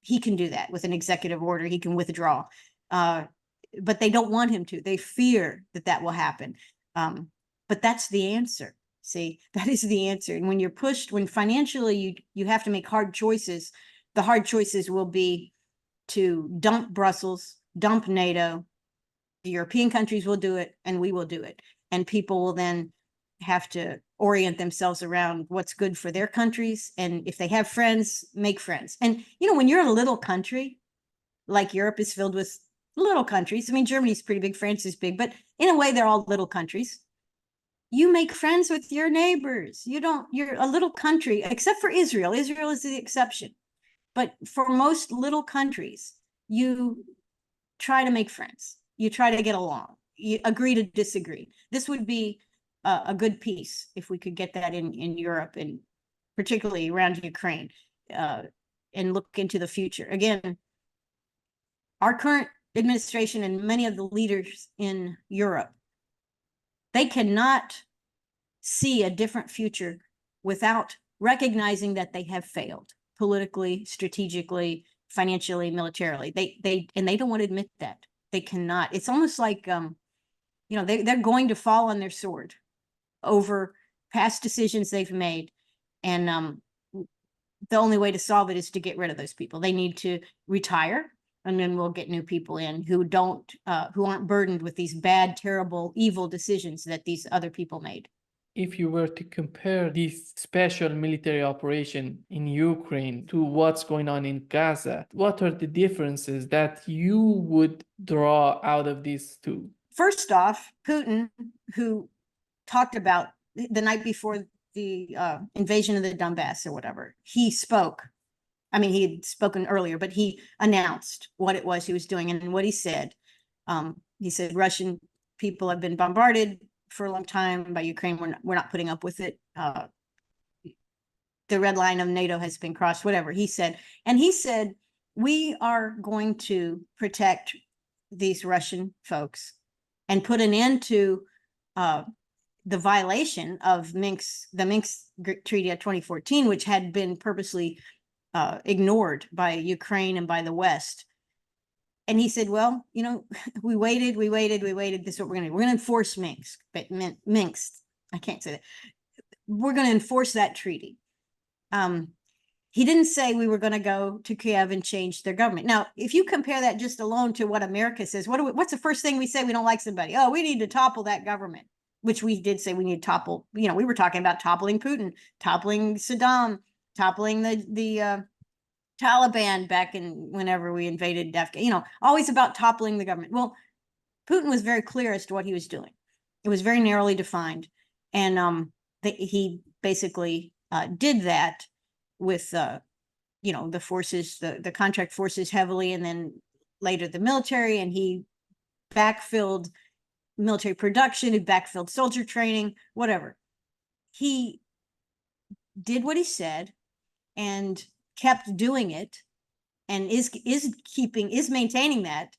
he can do that with an executive order. He can withdraw. But they don't want him to. They fear that will happen. But that's the answer. See, that is the answer. And when you're pushed, when financially you have to make hard choices, the hard choices will be to dump Brussels, dump NATO. The European countries will do it, and we will do it. And people will then have to orient themselves around what's good for their countries. And if they have friends, make friends. And, when you're a little country, like Europe is filled with little countries. I mean, Germany's pretty big, France is big, but in a way, they're all little countries. You make friends with your neighbors. You're a little country, except for Israel. Israel is the exception. But for most little countries, you try to make friends. You try to get along. You agree to disagree. This would be a good peace if we could get that in Europe, and particularly around Ukraine, and look into the future. Again, our current administration and many of the leaders in Europe, they cannot see a different future without recognizing that they have failed politically, strategically, financially, militarily. They don't want to admit that. They cannot. It's almost like they're going to fall on their sword over past decisions they've made, and the only way to solve it is to get rid of those people. They need to retire, and then we'll get new people in who aren't burdened with these bad, terrible, evil decisions that these other people made. If you were to compare this special military operation in Ukraine to what's going on in Gaza, what are the differences that you would draw out of these two? First off, Putin, who talked about the night before the invasion of the Donbass or whatever, he spoke. I mean, he had spoken earlier, but he announced what it was he was doing. And what he said, Russian people have been bombarded for a long time by Ukraine. We're not putting up with it. The red line of NATO has been crossed, whatever he said. And he said, we are going to protect these Russian folks and put an end to the violation of the Minsk Treaty of 2014, which had been purposely ignored by Ukraine and by the West. And he said, well, we waited. This is what we're going to do. We're going to enforce Minsk. I can't say that. We're going to enforce that treaty. He didn't say we were going to go to Kiev and change their government. Now, if you compare that just alone to what America says, what's the first thing we say? We don't like somebody. Oh, we need to topple that government, which we did say we need to topple. We were talking about toppling Putin, toppling Saddam, toppling the Taliban back in whenever we invaded Afghanistan, always about toppling the government. Well, Putin was very clear as to what he was doing. It was very narrowly defined. And he basically did that with, the forces, the contract forces heavily, and then later the military, and he backfilled military production, he backfilled soldier training, whatever. He did what he said and kept doing it, and is maintaining that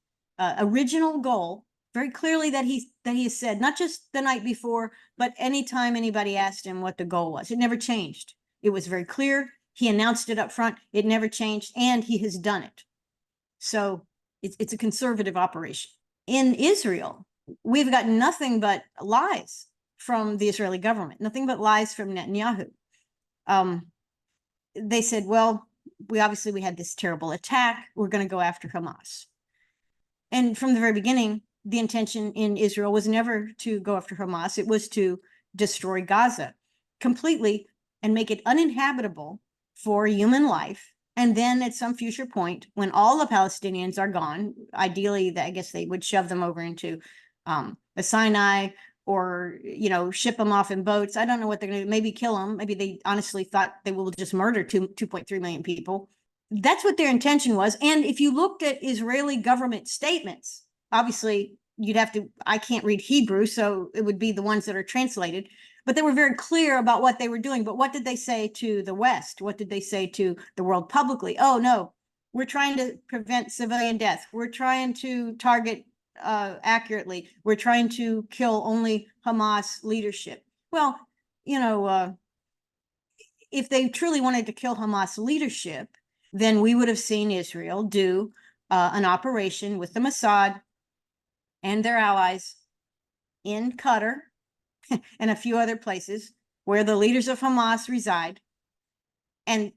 original goal very clearly, that he has said, not just the night before, but anytime anybody asked him what the goal was. It never changed. It was very clear. He announced it up front. It never changed, and he has done it. So it's a conservative operation. In Israel, we've got nothing but lies from the Israeli government, nothing but lies from Netanyahu. They said, well, we had this terrible attack. We're going to go after Hamas. And from the very beginning, the intention in Israel was never to go after Hamas. It was to destroy Gaza completely and make it uninhabitable for human life. And then at some future point, when all the Palestinians are gone, ideally, I guess they would shove them over into the Sinai, or, ship them off in boats. I don't know what they're going to do. Maybe kill them. Maybe they honestly thought they will just murder 2.3 million people. That's what their intention was. And if you looked at Israeli government statements, obviously I can't read Hebrew, so it would be the ones that are translated, but they were very clear about what they were doing. But what did they say to the West? What did they say to the world publicly? Oh, no, we're trying to prevent civilian death. We're trying to target accurately. We're trying to kill only Hamas leadership. Well, if they truly wanted to kill Hamas leadership, then we would have seen Israel do an operation with the Mossad and their allies in Qatar and a few other places where the leaders of Hamas reside. And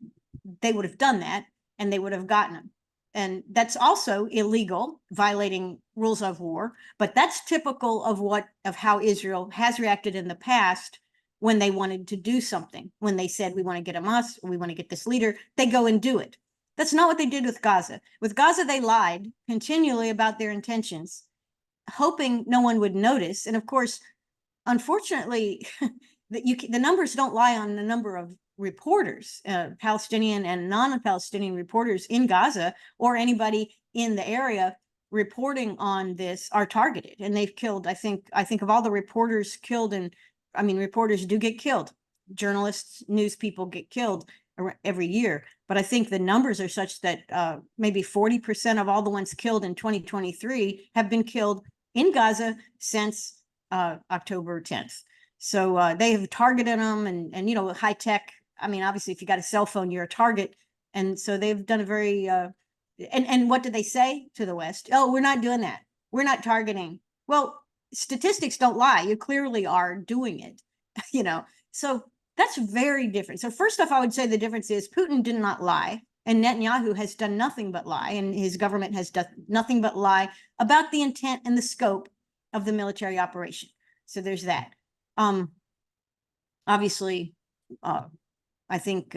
they would have done that, and they would have gotten them. And that's also illegal, violating rules of war. But that's typical of how Israel has reacted in the past when they wanted to do something. When they said, we want to get Hamas, we want to get this leader, they go and do it. That's not what they did with Gaza. With Gaza, they lied continually about their intentions, hoping no one would notice. And of course, unfortunately, the numbers don't lie on the number of reporters, Palestinian and non-Palestinian reporters in Gaza, or anybody in the area reporting on this, are targeted. And they've killed, I think of all the reporters killed, and reporters do get killed. Journalists, news people get killed every year. But I think the numbers are such that maybe 40% of all the ones killed in 2023 have been killed in Gaza since October 10th. So they have targeted them, and high tech. Obviously, if you got a cell phone, you're a target. And so they've done a very, and what did they say to the West? Oh, we're not doing that. We're not targeting. Well, statistics don't lie. You clearly are doing it, So that's very different. So first off, I would say the difference is Putin did not lie, and Netanyahu has done nothing but lie, and his government has done nothing but lie about the intent and the scope of the military operation. So there's that. Obviously, I think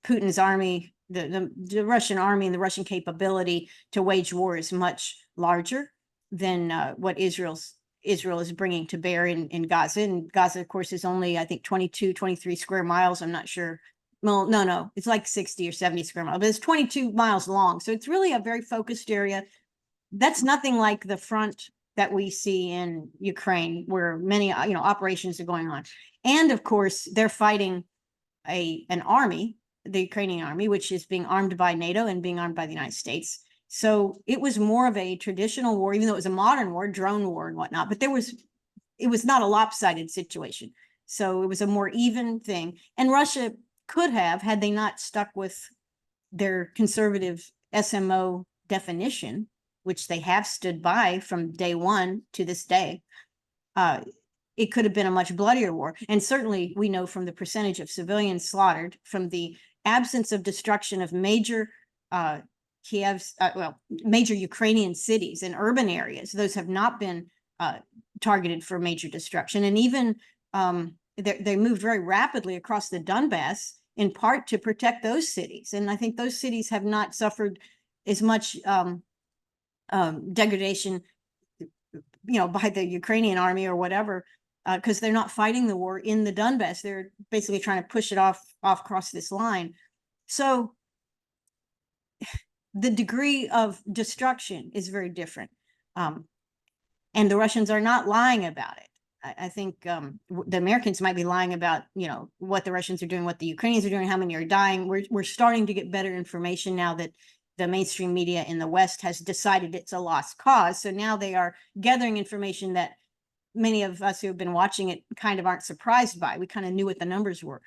Putin's army, the Russian army and the Russian capability to wage war is much larger than what Israel is bringing to bear in Gaza. And Gaza, of course, is only, I think, 22, 23 square miles. I'm not sure. Well, no, it's like 60 or 70 square miles, but it's 22 miles long. So it's really a very focused area. That's nothing like the front that we see in Ukraine, where many, operations are going on. And of course, they're fighting an army, the Ukrainian army, which is being armed by NATO and being armed by the United States. So it was more of a traditional war, even though it was a modern war, drone war and whatnot, but it was not a lopsided situation. So it was a more even thing. And Russia could have, had they not stuck with their conservative SMO definition, which they have stood by from day one to this day, it could have been a much bloodier war. And certainly we know from the percentage of civilians slaughtered, from the absence of destruction of major major Ukrainian cities and urban areas, those have not been targeted for major destruction. And even they moved very rapidly across the Donbass, in part to protect those cities. And I think those cities have not suffered as much degradation, by the Ukrainian army or whatever, because they're not fighting the war in the Donbass. They're basically trying to push it off across this line. So the degree of destruction is very different. And the Russians are not lying about it. I think the Americans might be lying about, what the Russians are doing, what the Ukrainians are doing, how many are dying. We're starting to get better information now that the mainstream media in the West has decided it's a lost cause. So now they are gathering information that many of us who have been watching it kind of aren't surprised by. We kind of knew what the numbers were.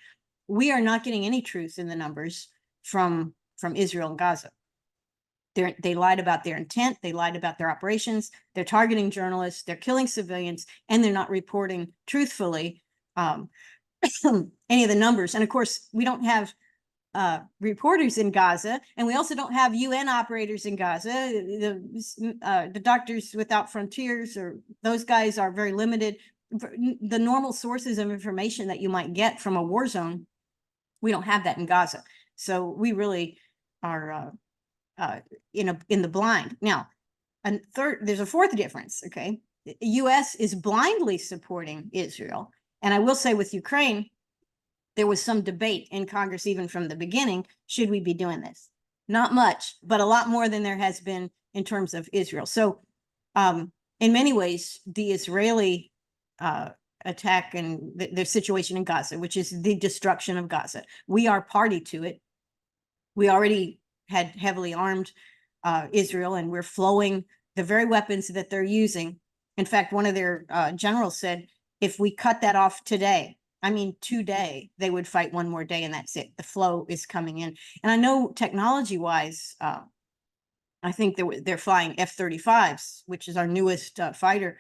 We are not getting any truth in the numbers from Israel and Gaza. They lied about their intent. They lied about their operations. They're targeting journalists. They're killing civilians, and they're not reporting truthfully any of the numbers. And of course, we don't have reporters in Gaza, and we also don't have UN operators in Gaza. The Doctors Without Frontiers, or those guys, are very limited. The normal sources of information that you might get from a war zone, we don't have that in Gaza. So we really are in the blind. Now, there's a fourth difference. Okay, the U.S. is blindly supporting Israel, and I will say with Ukraine, there was some debate in Congress even from the beginning. Should we be doing this? Not much, but a lot more than there has been in terms of Israel. So, in many ways, the Israeli attack and their situation in Gaza, which is the destruction of Gaza, we are party to it. We already had heavily armed Israel, and we're flowing the very weapons that they're using. In fact, one of their generals said, if we cut that off today, I mean, today, they would fight one more day and that's it. The flow is coming in. And I know technology-wise, I think they're flying F-35s, which is our newest fighter.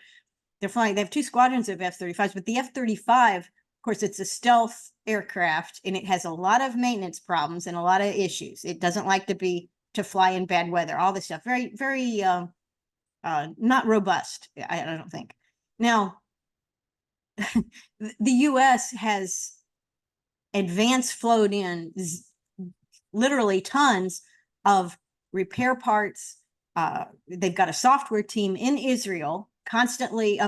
They have 2 squadrons of F-35s, but the F-35, of course, it's a stealth aircraft, and it has a lot of maintenance problems and a lot of issues. It doesn't like to fly in bad weather, all this stuff. Very, very not robust, I don't think. Now, the U.S. has advance flowed in literally tons of repair parts. They've got a software team in Israel constantly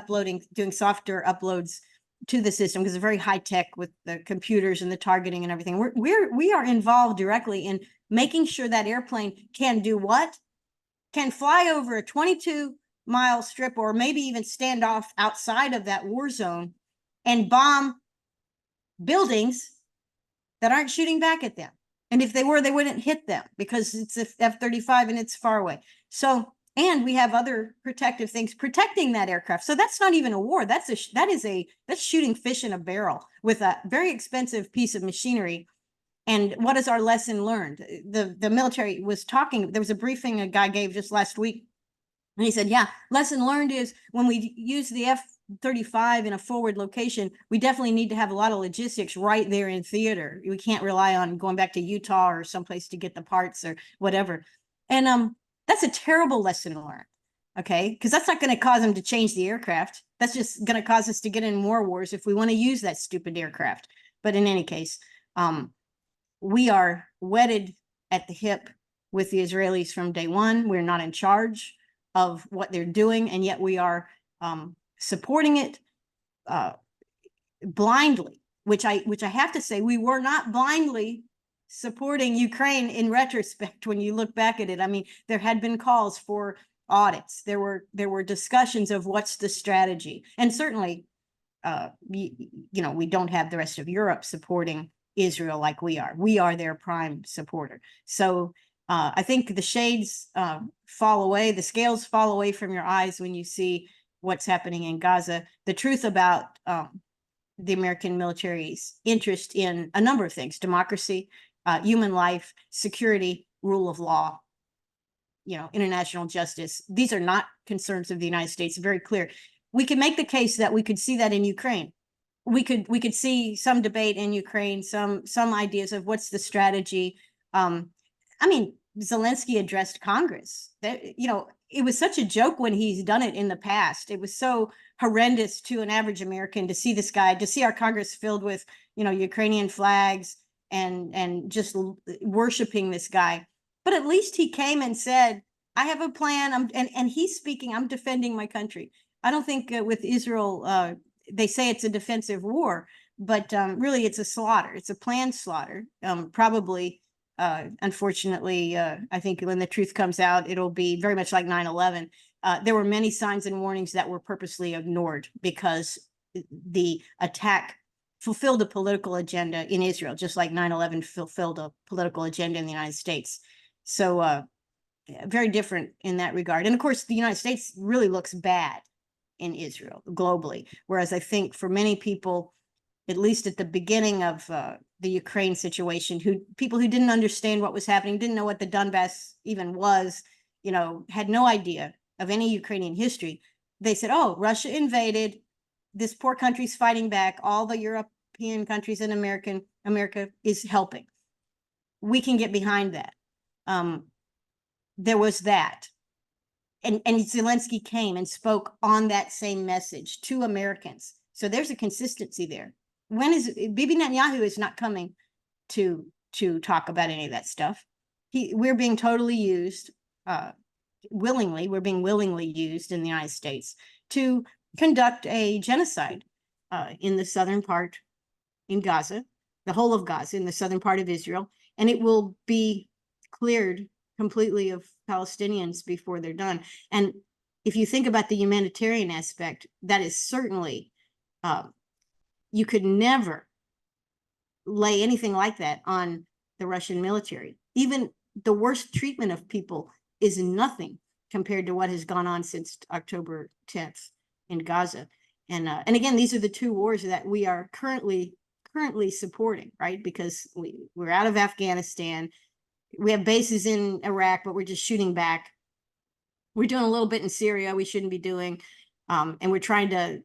doing software uploads to the system, because it's very high tech with the computers and the targeting and everything. We are involved directly in making sure that airplane can do what? Can fly over a 22-mile strip, or maybe even stand off outside of that war zone and bomb buildings that aren't shooting back at them. And if they were, they wouldn't hit them because it's a F-35 and it's far away. So, and we have other protective things protecting that aircraft. So that's not even a war. That's shooting fish in a barrel with a very expensive piece of machinery. And what is our lesson learned? The military was talking, there was a briefing a guy gave just last week, and he said, yeah, lesson learned is when we use the F-35 in a forward location, we definitely need to have a lot of logistics right there in theater. We can't rely on going back to Utah or someplace to get the parts or whatever. And that's a terrible lesson learned, okay? Because that's not going to cause them to change the aircraft. That's just going to cause us to get in more wars if we want to use that stupid aircraft. But in any case, we are wedded at the hip with the Israelis from day one. We're not in charge of what they're doing, and yet we are supporting it blindly, which I have to say, we were not blindly supporting Ukraine in retrospect. When you look back at it, I mean, there had been calls for audits. There were discussions of what's the strategy, and certainly, we don't have the rest of Europe supporting Israel like we are. We are their prime supporter. So I think the shades fall away, the scales fall away from your eyes when you see what's happening in Gaza. The truth about the American military's interest in a number of things: democracy, human life, security, rule of law, international justice. These are not concerns of the United States. Very clear. We can make the case that we could see that in Ukraine. We could see some debate in Ukraine, some ideas of what's the strategy. I mean, Zelensky addressed Congress. It was such a joke when he's done it in the past. It was so horrendous to an average American to see this guy, to see our Congress filled with, Ukrainian flags and just worshiping this guy. But at least he came and said, I have a plan. And he's speaking, I'm defending my country. I don't think with Israel, they say it's a defensive war, but really it's a slaughter. It's a planned slaughter. Probably, unfortunately, I think when the truth comes out, it'll be very much like 9/11. There were many signs and warnings that were purposely ignored because the attack fulfilled a political agenda in Israel, just like 9/11 fulfilled a political agenda in the United States. So very different in that regard. And of course, the United States really looks bad in Israel globally, whereas I think for many people, at least at the beginning of the Ukraine situation, people who didn't understand what was happening, didn't know what the Donbass even was, had no idea of any Ukrainian history. They said, "Oh, Russia invaded. This poor country's fighting back. All the European countries and America is helping. We can get behind that." There was that. And Zelensky came and spoke on that same message to Americans. So there's a consistency there. Bibi Netanyahu is not coming to talk about any of that stuff. We're being totally used willingly. We're being willingly used in the United States to conduct a genocide in the southern part in Gaza, the whole of Gaza, in the southern part of Israel, and it will be cleared completely of Palestinians before they're done. And if you think about the humanitarian aspect, that is certainly, you could never lay anything like that on the Russian military. Even the worst treatment of people is nothing compared to what has gone on since October 10th in Gaza. And again, these are the two wars that we are currently supporting, right? Because we're out of Afghanistan. We have bases in Iraq, but we're just shooting back. We're doing a little bit in Syria we shouldn't be doing. And we're trying to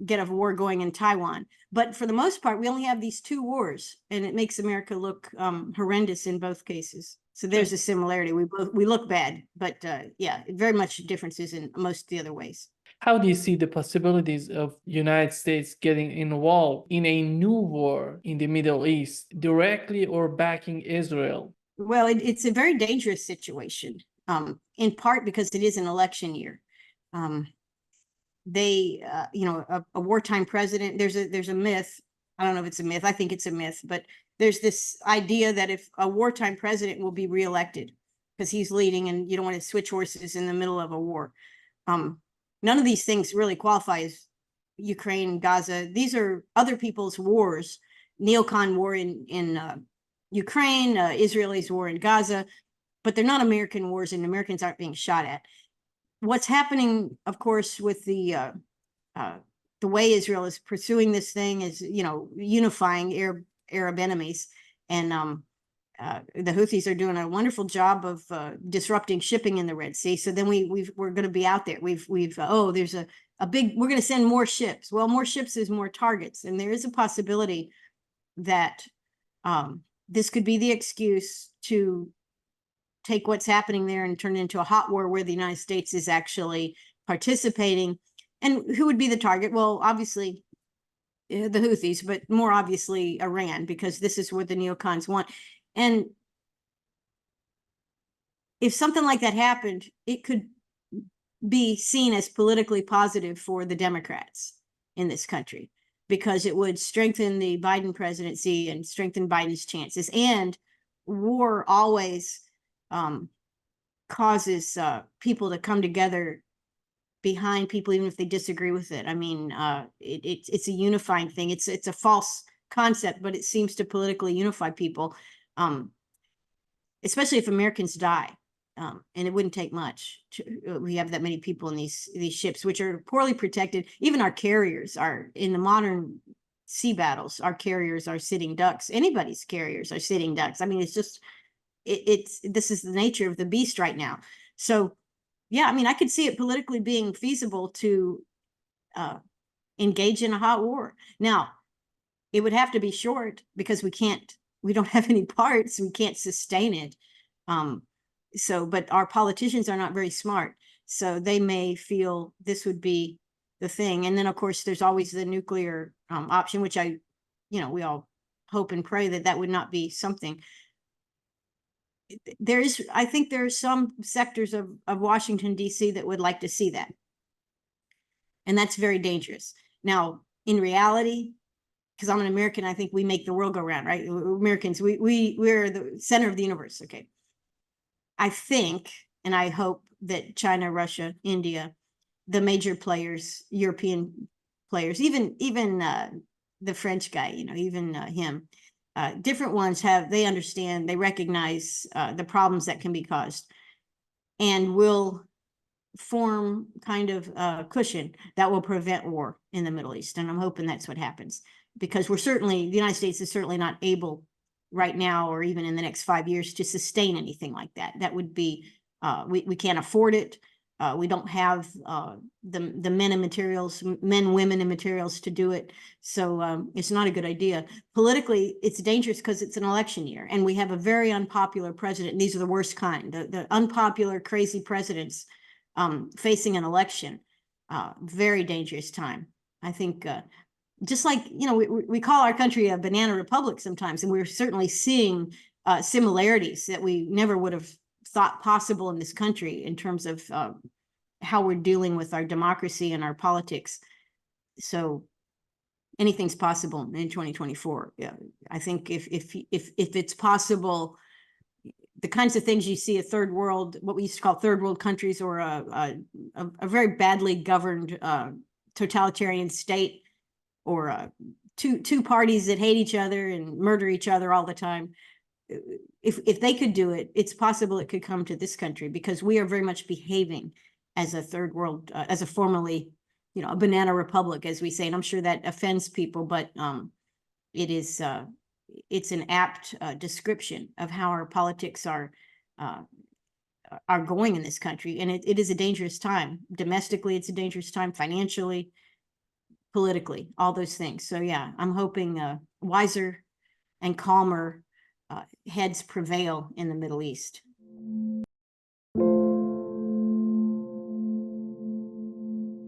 get a war going in Taiwan. But for the most part, we only have these two wars, and it makes America look horrendous in both cases. So there's a similarity. We look bad, but yeah, very much differences in most of the other ways. How do you see the possibilities of United States getting involved in a new war in the Middle East, directly or backing Israel? Well, it's a very dangerous situation, in part because it is an election year. A wartime president, there's a myth. I don't know if it's a myth. I think it's a myth, but there's this idea that if a wartime president will be reelected because he's leading, and you don't want to switch horses in the middle of a war. None of these things really qualify as Ukraine, Gaza. These are other people's wars. Neocon war in Ukraine, Israelis war in Gaza, but they're not American wars, and Americans aren't being shot at. What's happening, of course, with the way Israel is pursuing this thing is, unifying Arab enemies, and the Houthis are doing a wonderful job of disrupting shipping in the Red Sea. So then we're going to be out there. There's a big, we're going to send more ships. Well, more ships is more targets, and there is a possibility that this could be the excuse to take what's happening there and turn it into a hot war where the United States is actually participating. And who would be the target? Well, obviously the Houthis, but more obviously Iran, because this is what the neocons want. And if something like that happened, it could be seen as politically positive for the Democrats in this country, because it would strengthen the Biden presidency and strengthen Biden's chances. And war always causes people to come together behind people, even if they disagree with it. I mean, it's a unifying thing. It's a false concept, but it seems to politically unify people, especially if Americans die. And it wouldn't take much. We have that many people in these ships, which are poorly protected. Even our carriers are, in the modern sea battles, our carriers are sitting ducks. Anybody's carriers are sitting ducks. I mean, it's just, this is the nature of the beast right now. So yeah, I mean, I could see it politically being feasible to engage in a hot war. Now, it would have to be short, because we don't have any parts. We can't sustain it. But our politicians are not very smart. So they may feel this would be the thing. And then, of course, there's always the nuclear option, which we all hope and pray that would not be something. I think there are some sectors of Washington, D.C. that would like to see that. And that's very dangerous. Now, in reality, because I'm an American, I think we make the world go round, right? Americans, we're the center of the universe. Okay. I think, and I hope that China, Russia, India, the major players, European players, even the French guy, even him, different ones they understand, they recognize the problems that can be caused. and will form kind of a cushion that will prevent war in the Middle East. And I'm hoping that's what happens, because the United States is certainly not able right now, or even in the next 5 years, to sustain anything like that. That would be, we can't afford it. We don't have the men and materials, men, women, and materials to do it. So it's not a good idea. Politically, it's dangerous because it's an election year, and we have a very unpopular president. And these are the worst kind, the unpopular, crazy presidents facing an election. Very dangerous time. I think just like, we call our country a banana republic sometimes, and we're certainly seeing similarities that we never would have thought possible in this country in terms of how we're dealing with our democracy and our politics. So anything's possible in 2024. Yeah, I think if it's possible, the kinds of things you see a third world, what we used to call third world countries, or a very badly governed totalitarian state, or two parties that hate each other and murder each other all the time. If they could do it, it's possible it could come to this country, because we are very much behaving as a third world, as a formerly, a banana republic, as we say. And I'm sure that offends people, but it's an apt description of how our politics are going in this country. And it is a dangerous time. Domestically, it's a dangerous time. Financially, politically, all those things. So yeah, I'm hoping wiser and calmer heads prevail in the Middle East.